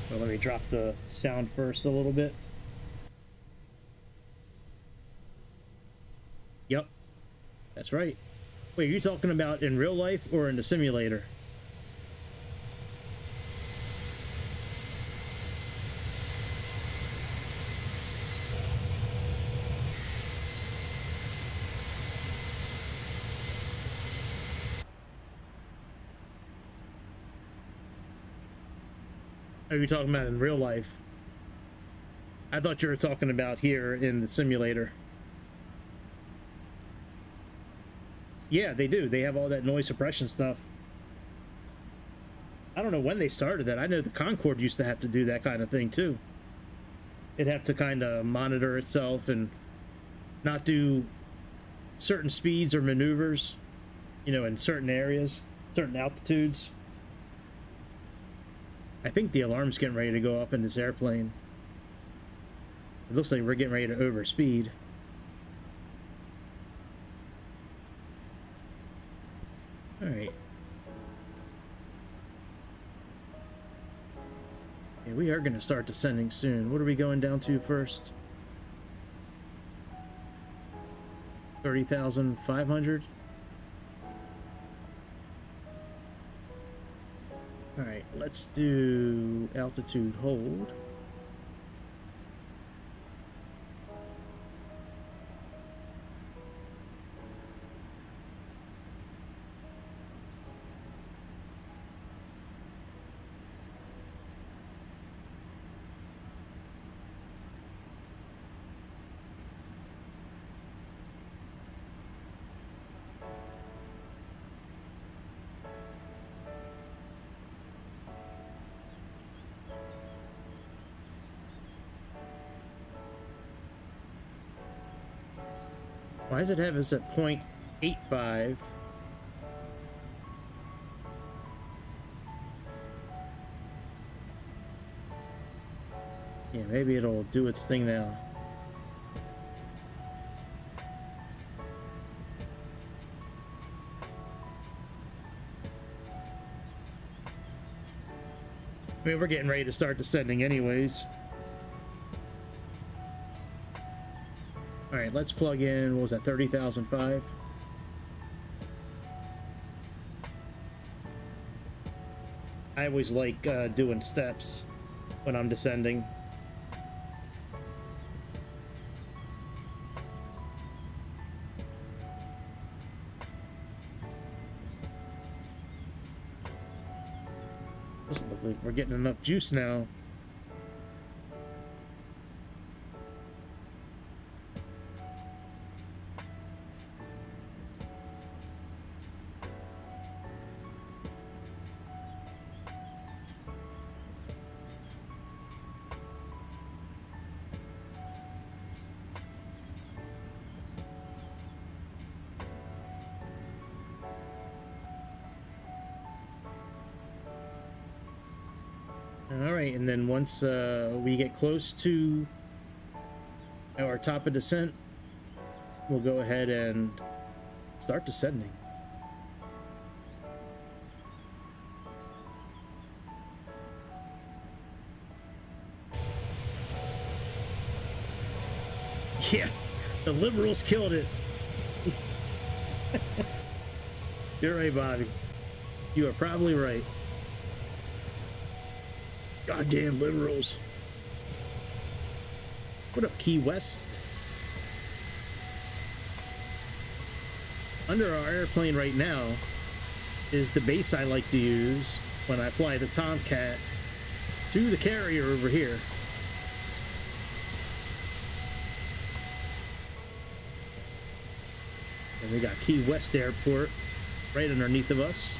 Well, let me drop the sound first a little bit. Yep. That's right. Wait, are you talking about in real life or in the simulator? Are you talking about in real life? I thought you were talking about here in the simulator. Yeah, they do. They have all that noise suppression stuff. I don't know when they started that. I know the Concorde used to have to do that kind of thing too. It'd have to kind of monitor itself and not do certain speeds or maneuvers, you know, in certain areas, certain altitudes. I think the alarm's getting ready to go off in this airplane. It looks like we're getting ready to overspeed. All right. Yeah, we are going to start descending soon. What are we going down to first? 30,500. All right, let's do altitude hold. Why does it have us at 0.85? Yeah, maybe it'll do its thing now. I mean, we're getting ready to start descending anyways. All right, let's plug in, what was that, 30,005? I always like doing steps when I'm descending. Doesn't look like we're getting enough juice now. All right, and then once we get close to our top of descent, we'll go ahead and start descending. Yeah, the liberals killed it. You're right, Bobby. You are probably right. Goddamn liberals. What up, Key West? Under our airplane right now is the base I like to use when I fly the Tomcat to the carrier over here. And we got Key West Airport right underneath of us.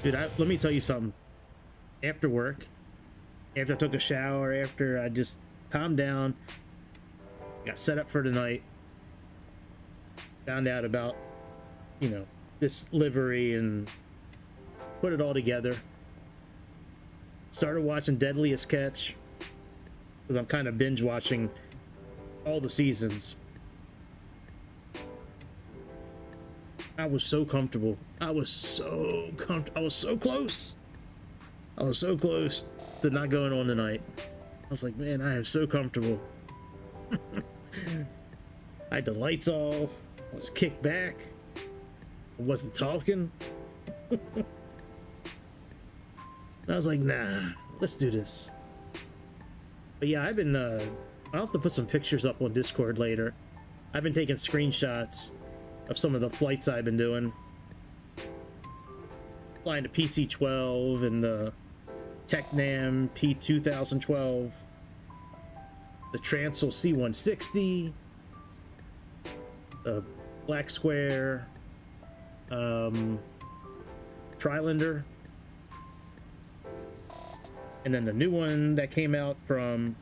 Dude, let me tell you something. After work, after I took a shower, after I just calmed down, got set up for the night, found out about, you know, this livery and put it all together. Started watching Deadliest Catch, because I'm kind of binge watching all the seasons. I was so comfortable. I was so comfortable. I was so close. I was so close to not going on tonight. I was like, man, I am so comfortable. I had the lights off. I was kicked back. I wasn't talking. And I was like, nah, let's do this. But yeah, I've been, I'll have to put some pictures up on Discord later. I've been taking screenshots of some of the flights I've been doing. Flying the PC-12 and the Tecnam P2012, the Transel C160, the Black Square, Trilander, and then the new one that came out from,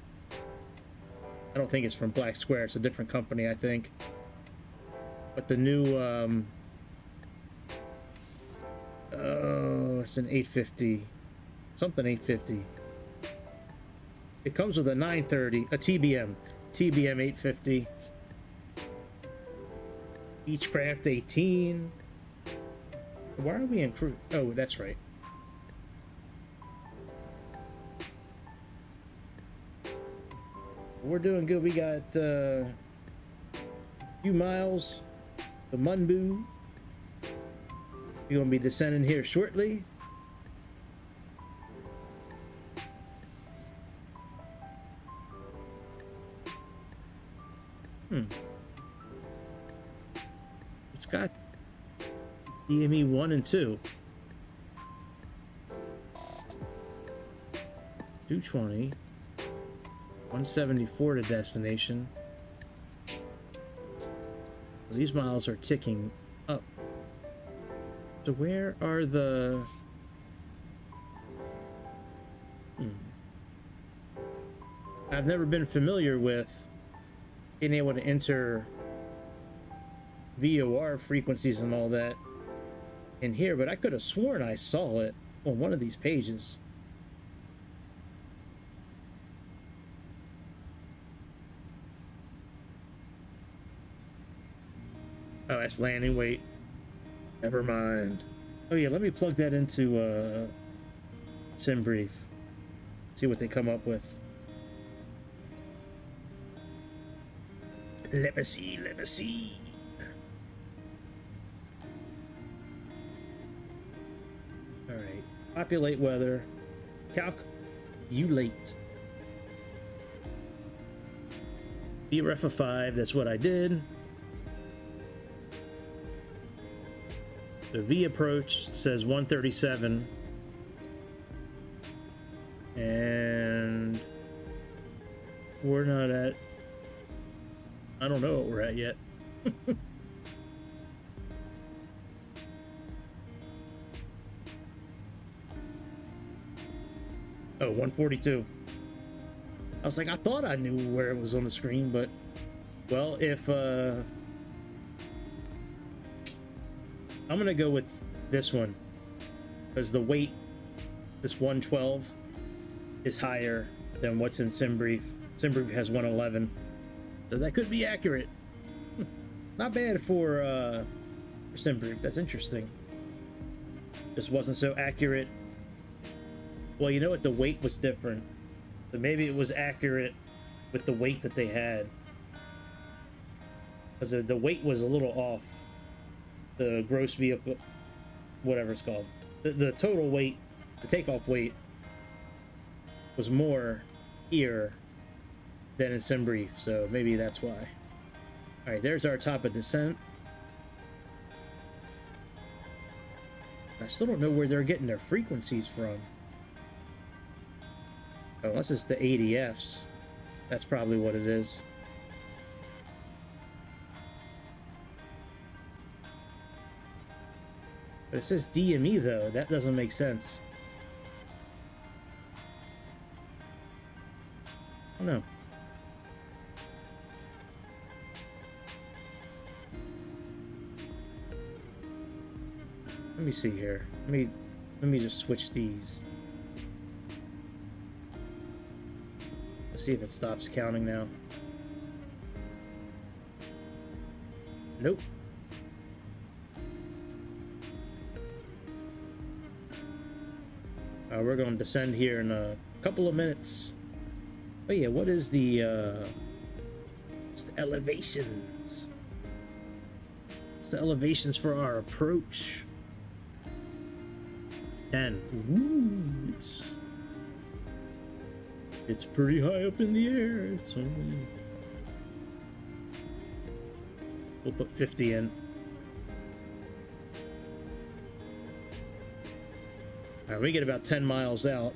I don't think it's from Black Square, it's a different company, I think. But the new, oh, it's an 850, something 850. It comes with a 930, a TBM 850. Beechcraft 18, Why are we in cruise? Oh, that's right. We're doing good. We got a few miles. The Munbu. We're gonna be descending here shortly. It's got DME 1 and 2. 220. 174 to destination. These miles are ticking up. So where are the... I've never been familiar with being able to enter VOR frequencies and all that in here, but I could have sworn I saw it on one of these pages. Oh, that's landing weight. Never mind. Oh yeah, let me plug that into SimBrief. See what they come up with. Let me see, let me see. Alright. Populate weather. Calculate. BRF of 5, that's what I did. The V approach says 137. And we're not at... I don't know what we're at yet. Oh, 142. I was like, I thought I knew where it was on the screen, but... Well, if... I'm gonna go with this one because the weight, this 112, is higher than what's in SimBrief. SimBrief has 111, so that could be accurate. Not bad for SimBrief. That's interesting. Just wasn't so accurate. Well, you know what? The weight was different, so maybe it was accurate with the weight that they had, because the weight was a little off. The gross vehicle, whatever it's called, the total weight, the takeoff weight was more here than in SimBrief, so maybe that's why. All right, there's our top of descent. I still don't know where they're getting their frequencies from. Oh, unless it's the ADFs, that's probably what it is. But it says DME though, that doesn't make sense. Oh no. Let me see here. Let me just switch these. Let's see if it stops counting now. Nope. We're going to descend here in a couple of minutes. Oh yeah, what is the elevations? What's the elevations for our approach? 10. Ooh, it's pretty high up in the air. It's only... We'll put 50 in. All right, we get about 10 miles out.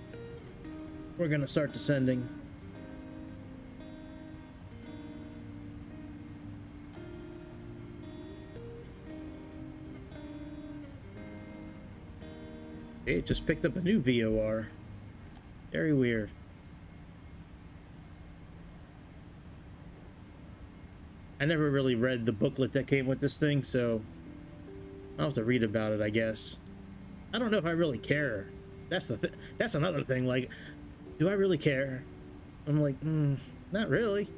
We're gonna start descending. It just picked up a new VOR. Very weird. I never really read the booklet that came with this thing, so I'll have to read about it, I guess. I don't know if I really care. That's that's another thing. Like, do I really care? I'm like, not really.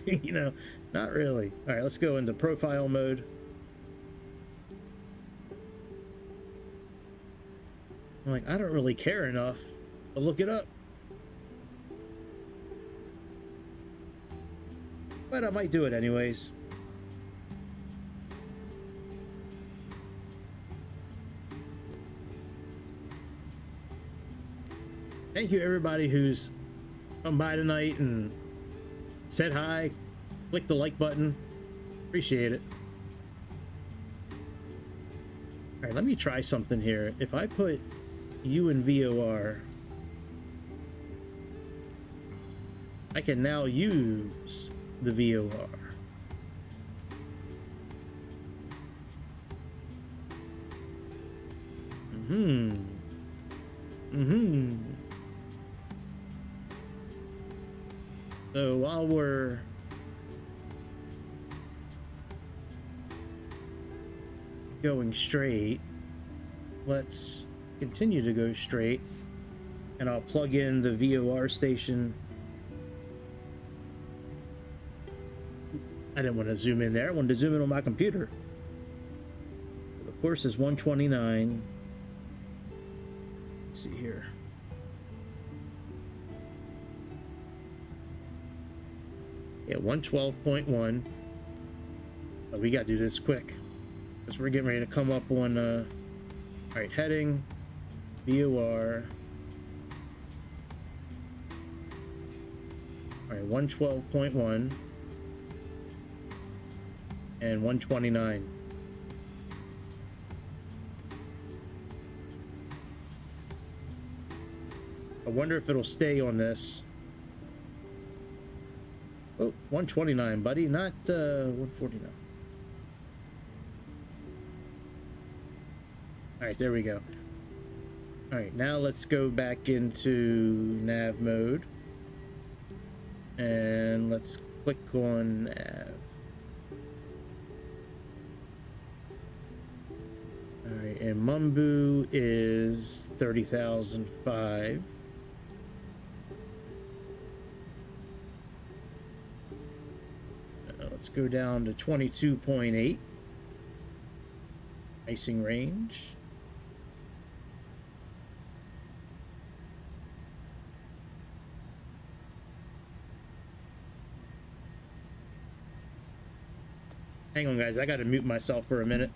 You know, not really. All right, let's go into profile mode. I'm like, I don't really care enough to look it up. But I might do it anyways. Thank you everybody who's come by tonight and said hi, click the like button. Appreciate it. All right, let me try something here. If I put you in VOR, I can now use the VOR. So while we're going straight, let's continue to go straight, and I'll plug in the VOR station. I didn't want to zoom in there. I wanted to zoom in on my computer. The course is 129. Let's see here. Yeah, 112.1. Oh, we got to do this quick because we're getting ready to come up on all right, heading VOR. All right, 112.1 and 129. I wonder if it'll stay on this. Oh, 129, buddy, not 149. All right, there we go. All right, now let's go back into nav mode. And let's click on nav. All right, and Mumbu is 30,005. Let's go down to 22.8. Icing range. Hang on, guys. I got to mute myself for a minute.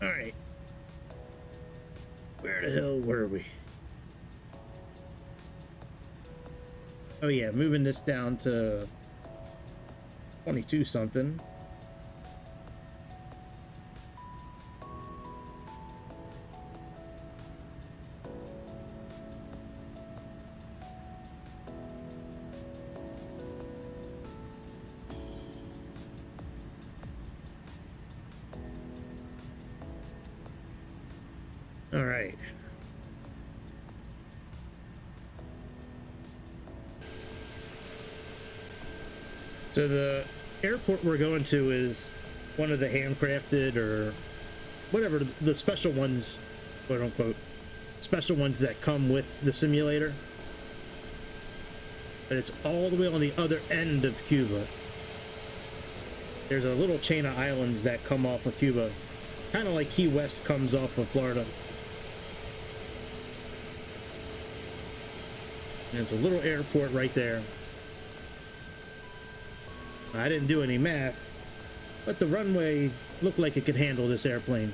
All right. Where the hell were we? Oh yeah, moving this down to 22 something. All right. So the airport we're going to is one of the handcrafted or whatever, the special ones, quote unquote, special ones that come with the simulator. But it's all the way on the other end of Cuba. There's a little chain of islands that come off of Cuba, kind of like Key West comes off of Florida. There's a little airport right there. I didn't do any math, but the runway looked like it could handle this airplane.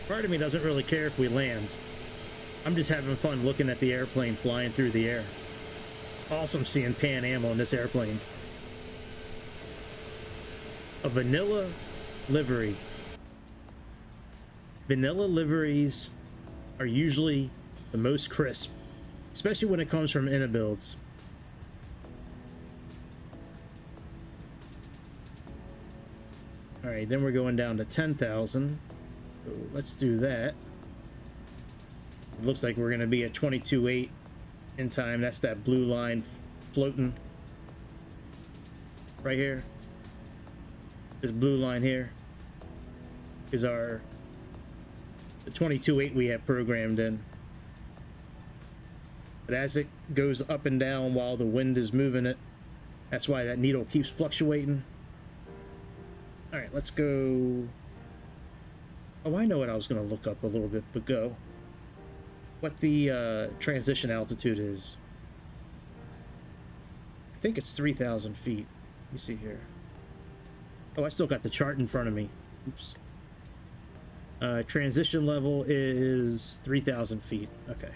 Part of me doesn't really care if we land. I'm just having fun looking at the airplane flying through the air. It's awesome seeing Pan Am on this airplane. A vanilla livery. Vanilla liveries are usually the most crisp, especially when it comes from Inibuilds. All right, then we're going down to 10,000. So let's do that. It looks like we're going to be at 22.8 in time. That's that blue line floating right here. This blue line here is the 22.8 we have programmed in. But as it goes up and down while the wind is moving it, that's why that needle keeps fluctuating. All right, let's go. Oh, I know what I was going to look up a little bit, but go. What the transition altitude is. I think it's 3,000 feet. Let me see here. Oh, I still got the chart in front of me. Oops. Transition level is 3,000 feet. Okay.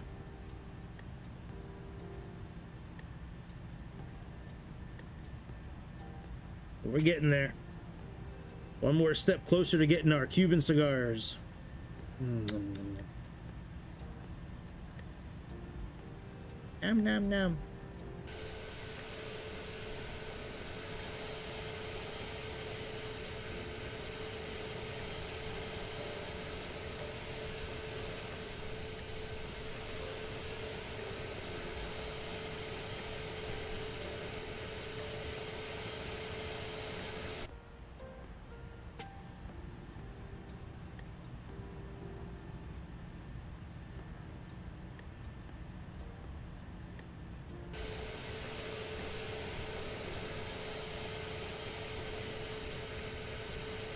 We're getting there. One more step closer to getting our Cuban cigars. Nom nom nom.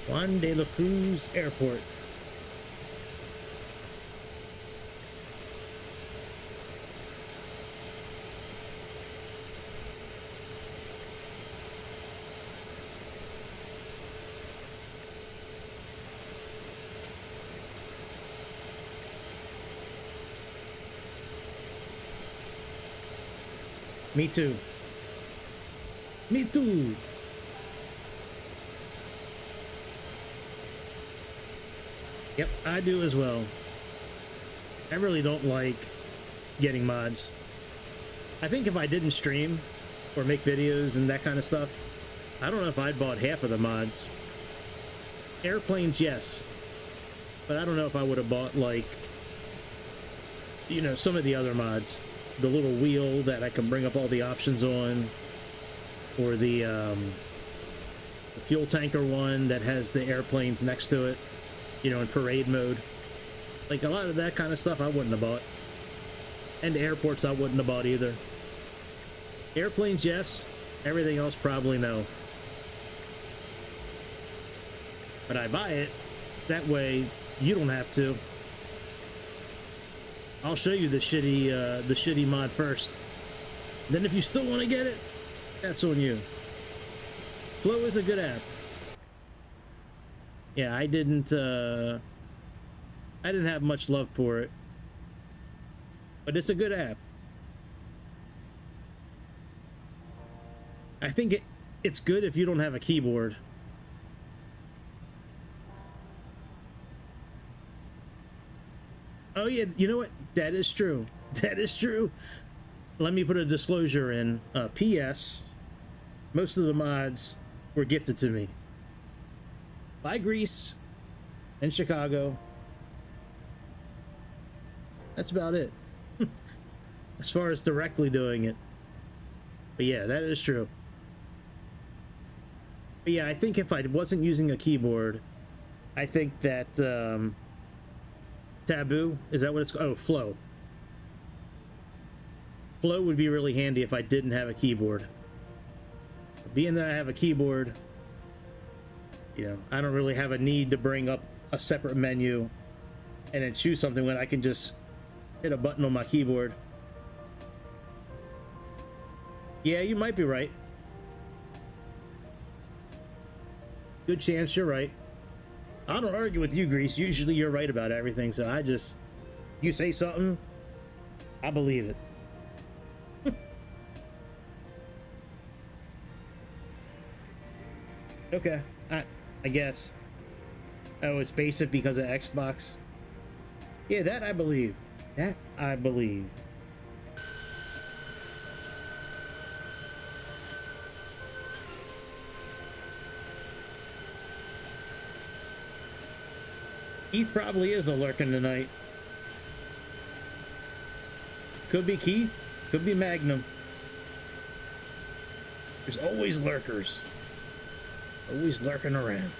Juan de la Cruz Airport. Me too. Me too. Yep, I do as well. I really don't like getting mods. I think if I didn't stream or make videos and that kind of stuff, I don't know if I'd bought half of the mods. Airplanes, yes. But I don't know if I would have bought, like, you know, some of the other mods. The little wheel that I can bring up all the options on. Or the fuel tanker one that has the airplanes next to it. You know, in parade mode. Like, a lot of that kind of stuff I wouldn't have bought. And airports I wouldn't have bought either. Airplanes, yes. Everything else, probably no. But I buy it. That way, you don't have to. I'll show you the shitty mod first. Then if you still want to get it, that's on you. Flow is a good app. Yeah, I didn't have much love for it. But it's a good app. I think it's good if you don't have a keyboard. Oh yeah, you know what? That is true. That is true. Let me put a disclosure in. P.S. Most of the mods were gifted to me by Greece and Chicago. That's about it. As far as directly doing it. But yeah, that is true. But yeah, I think if I wasn't using a keyboard, I think that Taboo, is that what it's called? Oh, Flow. Flow would be really handy if I didn't have a keyboard. Being that I have a keyboard, you know, I don't really have a need to bring up a separate menu and then choose something when I can just hit a button on my keyboard. Yeah, you might be right. Good chance you're right. I don't argue with you, Grease. Usually you're right about everything, so I just... You say something, I believe it. Okay, I guess. Oh, it's basic because of Xbox. Yeah, that I believe. That I believe. Keith probably is a lurking tonight. Could be Keith, could be Magnum. There's always lurkers. Always lurking around.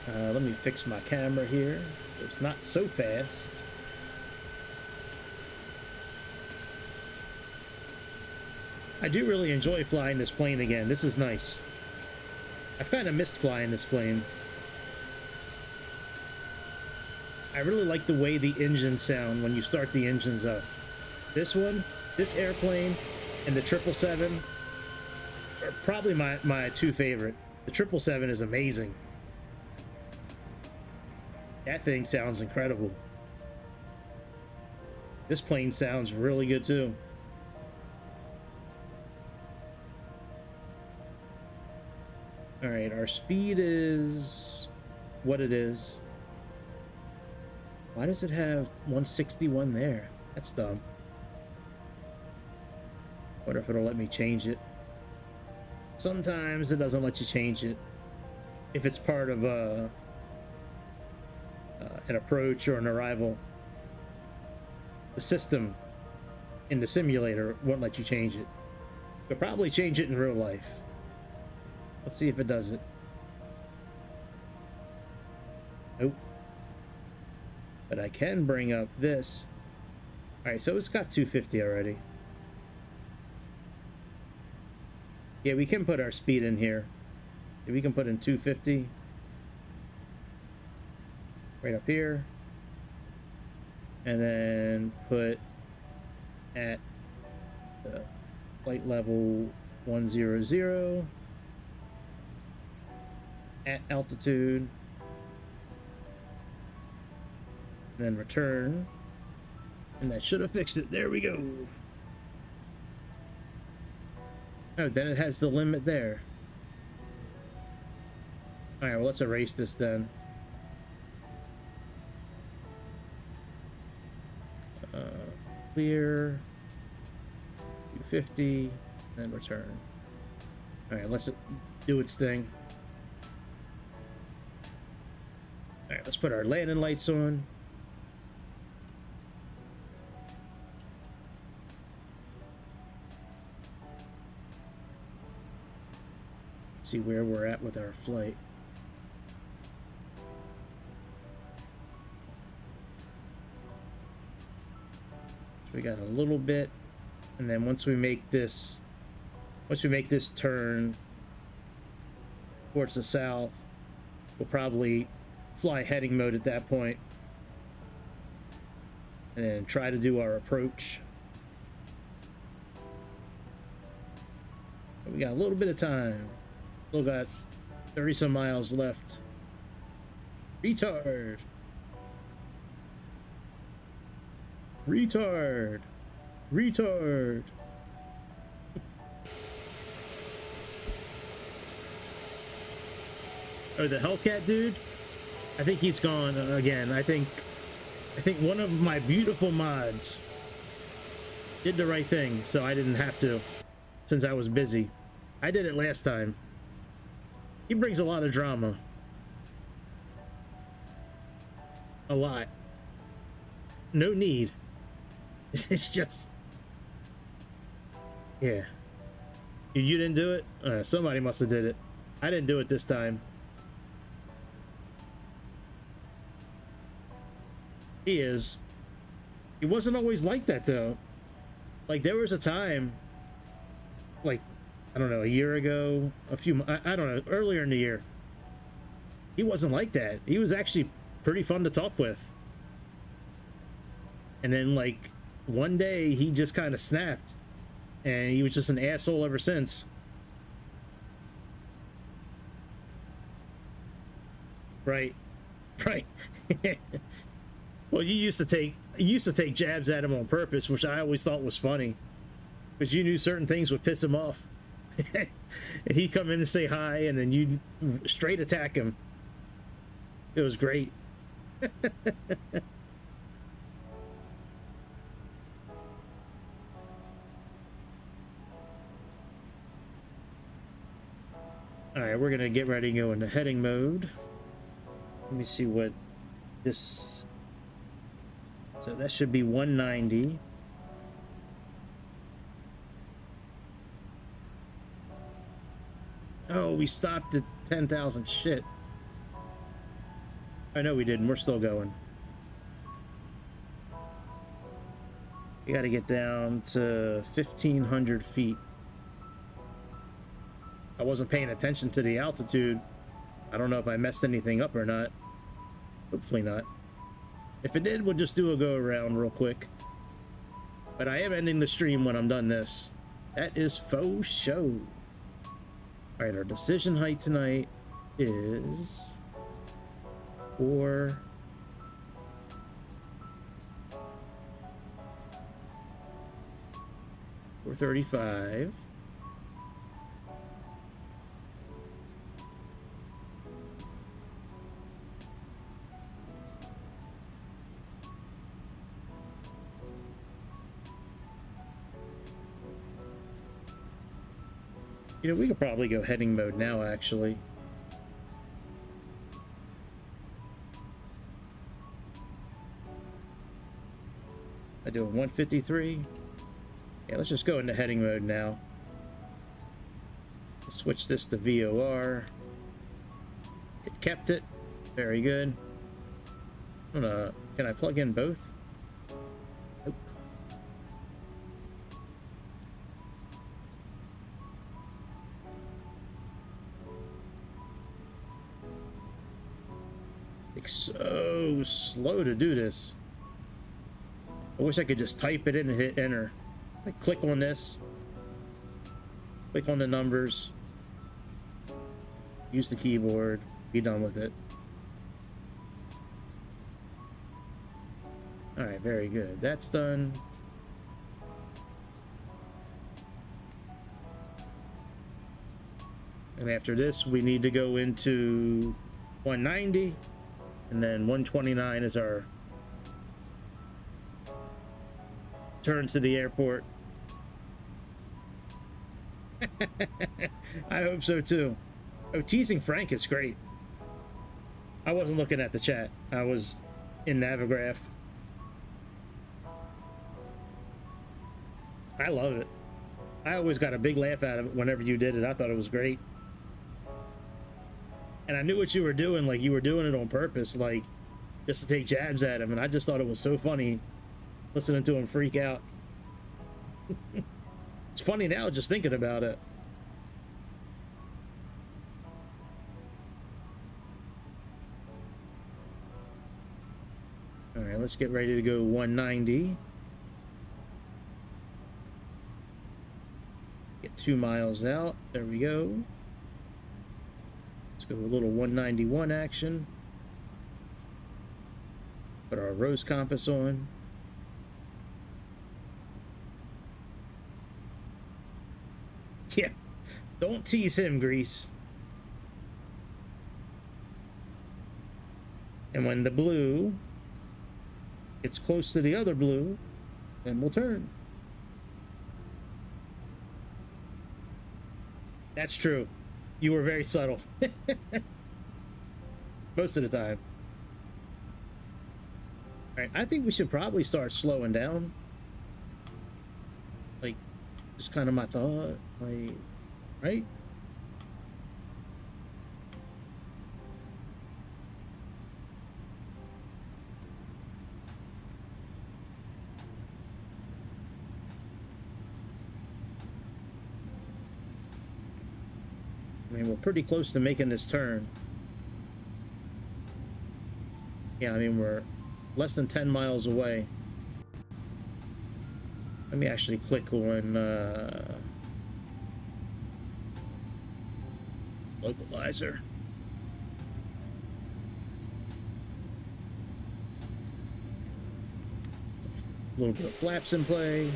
Let me fix my camera here. It's not so fast. I do really enjoy flying this plane again. This is nice. I've kind of missed flying this plane. I really like the way the engines sound when you start the engines up. This one, this airplane, and the 777 are probably my two favorite. The 777 is amazing. That thing sounds incredible. This plane sounds really good too. All right, our speed is what it is. Why does it have 161 there? That's dumb. What if it'll let me change it? Sometimes it doesn't let you change it. If it's part of an approach or an arrival, the system in the simulator won't let you change it. You'll probably change it in real life. Let's see if it does it. Nope. But I can bring up this. Alright, so it's got 250 already. Yeah, we can put our speed in here. We can put in 250. Right up here. And then put at flight level 100. At altitude. And then return. And that should have fixed it. There we go. Oh, then it has the limit there. Alright, well, let's erase this then. Clear. 250. And return. Alright, let's do its thing. Alright, let's put our landing lights on. See where we're at with our flight. So we got a little bit, and then once we make this turn towards the south, we'll probably fly heading mode at that point, and then try to do our approach. But we got a little bit of time. Still got 30 some miles left. Retard. Retard. Retard. Oh, the Hellcat dude? I think he's gone again. I think one of my beautiful mods did the right thing, so I didn't have to, since I was busy. I did it last time. He brings a lot of drama. A lot. No need. It's just... Yeah. You didn't do it? Somebody must have did it. I didn't do it this time. He is. He wasn't always like that, though. Like, there was a time, like, I don't know, a year ago, I don't know, earlier in the year, he wasn't like that. He was actually pretty fun to talk with. And then, like, one day he just kind of snapped, and he was just an asshole ever since. Right. Right. Well, you used to take jabs at him on purpose, which I always thought was funny, because you knew certain things would piss him off. And he'd come in and say hi, and then you'd straight attack him. It was great. All right, we're gonna get ready to go into heading mode. Let me see what this. So that should be 190. Oh, we stopped at 10,000. Shit. I know we didn't. We're still going. We got to get down to 1,500 feet. I wasn't paying attention to the altitude. I don't know if I messed anything up or not. Hopefully not. If it did, we'll just do a go around real quick. But I am ending the stream when I'm done this. That is faux show. All right, our decision height tonight is 435. You know, we could probably go heading mode now, actually. I do a 153. Yeah, let's just go into heading mode now. Switch this to VOR. It kept it. Very good. Can I plug in both? Nope. It's so slow to do this. I wish I could just type it in and hit enter. Like, click on this, click on the numbers, use the keyboard, be done with it. All right, very good. That's done. And after this, we need to go into 190, and then 129 is our turn to the airport. I hope so too. Oh, teasing Frank is great. I wasn't looking at the chat. I was in Navigraph. I love it. I always got a big laugh out of it whenever you did it. I thought it was great. And I knew what you were doing, like you were doing it on purpose, like just to take jabs at him. And I just thought it was so funny listening to him freak out. It's funny now just thinking about it. All right, let's get ready to go 190. Get 2 miles out. There we go. Let's go a little 191 action. Put our rose compass on. Yeah, don't tease him, Grease. And when the blue gets close to the other blue, then we'll turn. That's true. You were very subtle. Most of the time. All right, I think we should probably start slowing down. Like, just kind of my thought. Like, right? I mean, we're pretty close to making this turn. Yeah, I mean, we're less than 10 miles away. Let me actually click on localizer. A little bit of flaps in play.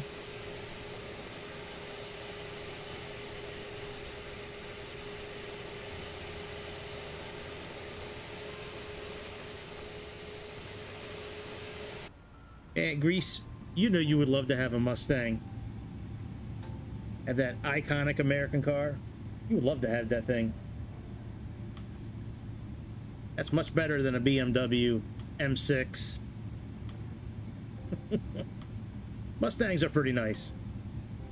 And Grease, you know you would love to have a Mustang. Have that iconic American car. You would love to have that thing. That's much better than a BMW M6. Mustangs are pretty nice.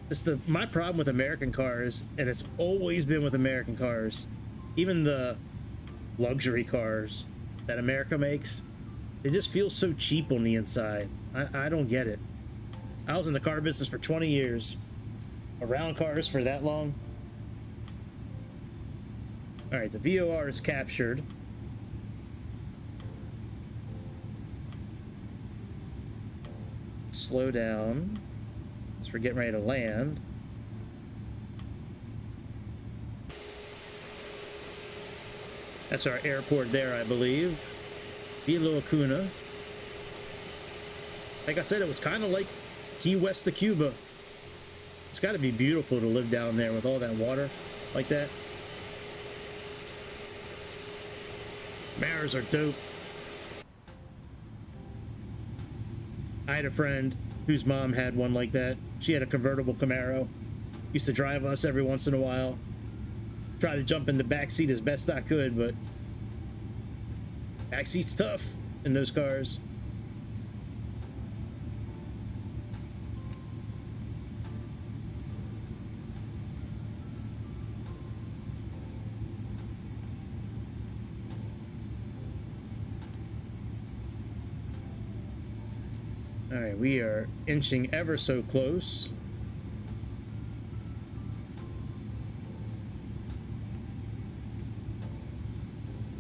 It's my problem with American cars, and it's always been with American cars, even the luxury cars that America makes, they just feel so cheap on the inside. I don't get it. I was in the car business for 20 years. Around cars for that long. All right, the VOR is captured. Slow down as we're getting ready to land. That's our airport there, I believe. Villa Lacuna. Like I said, it was kind of like Key West to Cuba. It's got to be beautiful to live down there with all that water like that. Maras are dope. I had a friend whose mom had one like that. She had a convertible Camaro. Used to drive us every once in a while. Try to jump in the back seat as best I could, but back seat's tough in those cars. All right, we are inching ever so close.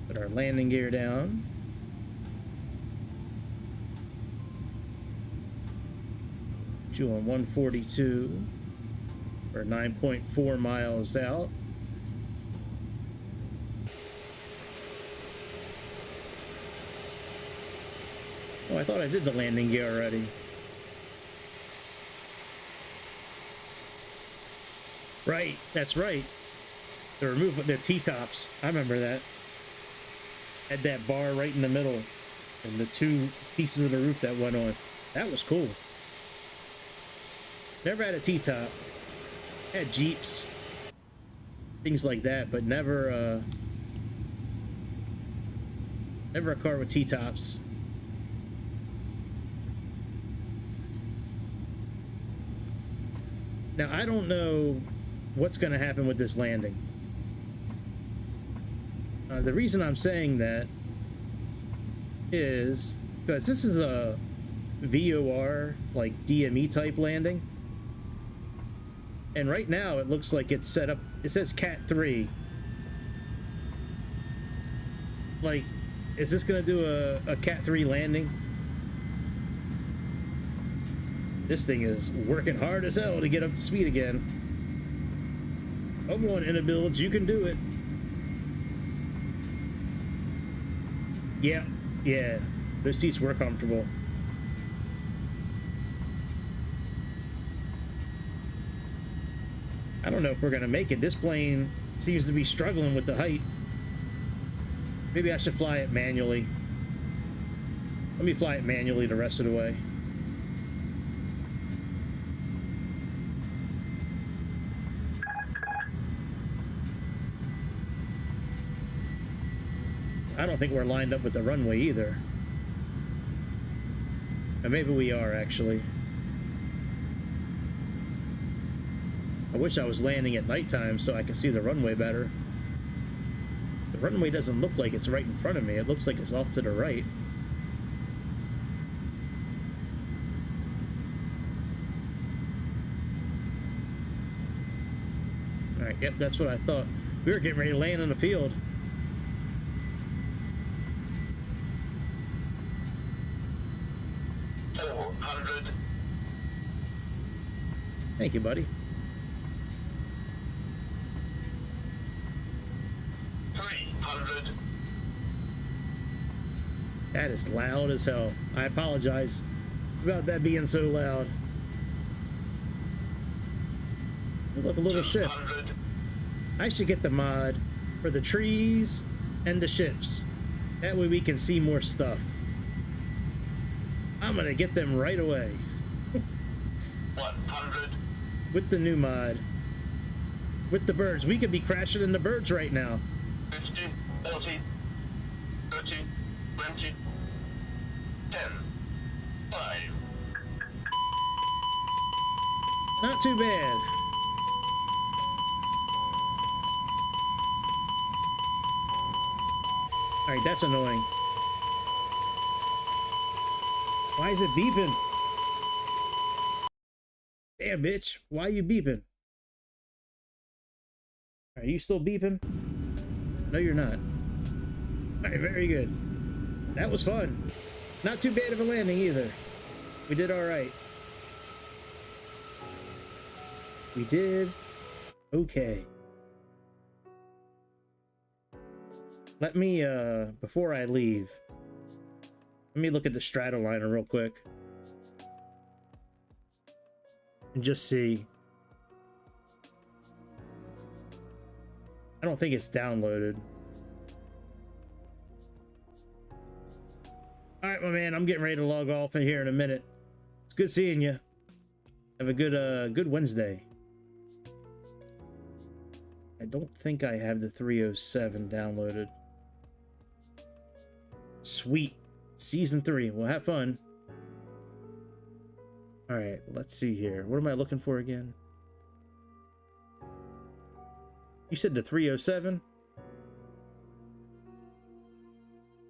Put our landing gear down. Put you on 142. We're 9.4 miles out. Oh, I thought I did the landing gear already. Right, that's right. The removal, the T-tops. I remember that. Had that bar right in the middle and the two pieces of the roof that went on. That was cool. Never had a T-top. Had Jeeps, things like that, but never a car with T-tops. Now, I don't know what's going to happen with this landing. The reason I'm saying that is because this is a VOR, like DME type landing. And right now it looks like it's set up, it says Cat 3. Like, is this going to do a Cat 3 landing? This thing is working hard as hell to get up to speed again. Come on, Inibuilds, you can do it. Yeah, those seats were comfortable. I don't know if we're gonna make it. This plane seems to be struggling with the height. Maybe I should fly it manually. Let me fly it manually the rest of the way. I don't think we're lined up with the runway either. Or maybe we are, actually. I wish I was landing at nighttime so I could see the runway better. The runway doesn't look like it's right in front of me. It looks like it's off to the right. Alright, yep, that's what I thought. We were getting ready to land in the field. Thank you, buddy. 300. That is loud as hell. I apologize about that being so loud. Look, a little ship. I should get the mod for the trees and the ships. That way we can see more stuff. I'm gonna get them right away. 100. With the new mod. With the birds. We could be crashing into birds right now. 50, 40, 30, 20, 10, 5. Not too bad. Alright, that's annoying. Why is it beeping? Damn, bitch. Why are you beeping? Are you still beeping? No, you're not. Alright, very good. That was fun. Not too bad of a landing either. We did alright. We did okay. Let me, before I leave, let me look at the Stratoliner real quick. And just see. I don't think it's downloaded. Alright, my man, I'm getting ready to log off in here in a minute. It's good seeing you. Have a good Wednesday. I don't think I have the 307 downloaded. Sweet. Season 3. Well, have fun. Alright, let's see here. What am I looking for again? You said the 307?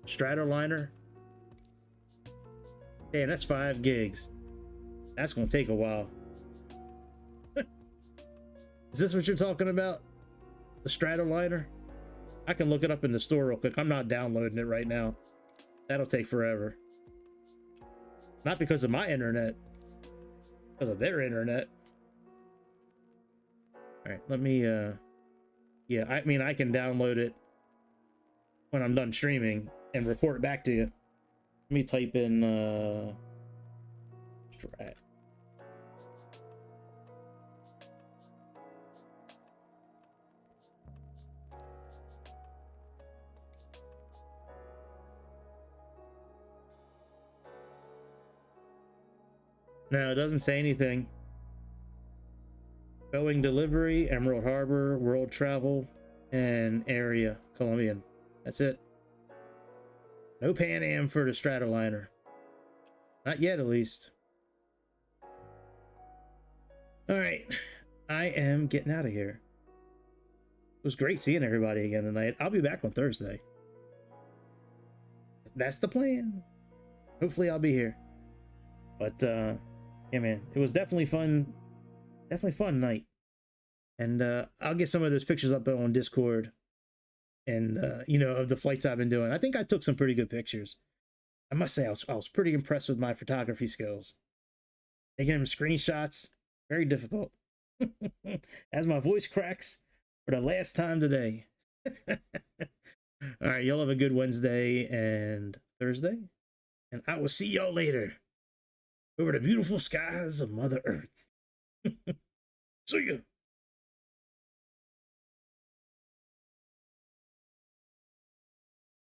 Stratoliner? Hey, that's 5 gigs. That's gonna take a while. Is this what you're talking about? The Stratoliner? I can look it up in the store real quick. I'm not downloading it right now. That'll take forever. Not because of my internet. Because of their internet. Alright, let me, yeah, I mean, I can download it when I'm done streaming and report it back to you. Let me type in, Strat. No, it doesn't say anything. Boeing delivery, Emerald Harbor, world travel, and area, Colombian. That's it. No Pan Am for the Stratoliner. Not yet, at least. Alright. I am getting out of here. It was great seeing everybody again tonight. I'll be back on Thursday. That's the plan. Hopefully I'll be here. But, yeah, man, it was definitely fun. Definitely fun night. And I'll get some of those pictures up on Discord. And, you know, of the flights I've been doing. I think I took some pretty good pictures. I must say, I was pretty impressed with my photography skills. Taking them screenshots, very difficult. As my voice cracks for the last time today. All right, y'all have a good Wednesday and Thursday. And I will see y'all later. Over the beautiful skies of Mother Earth. See ya.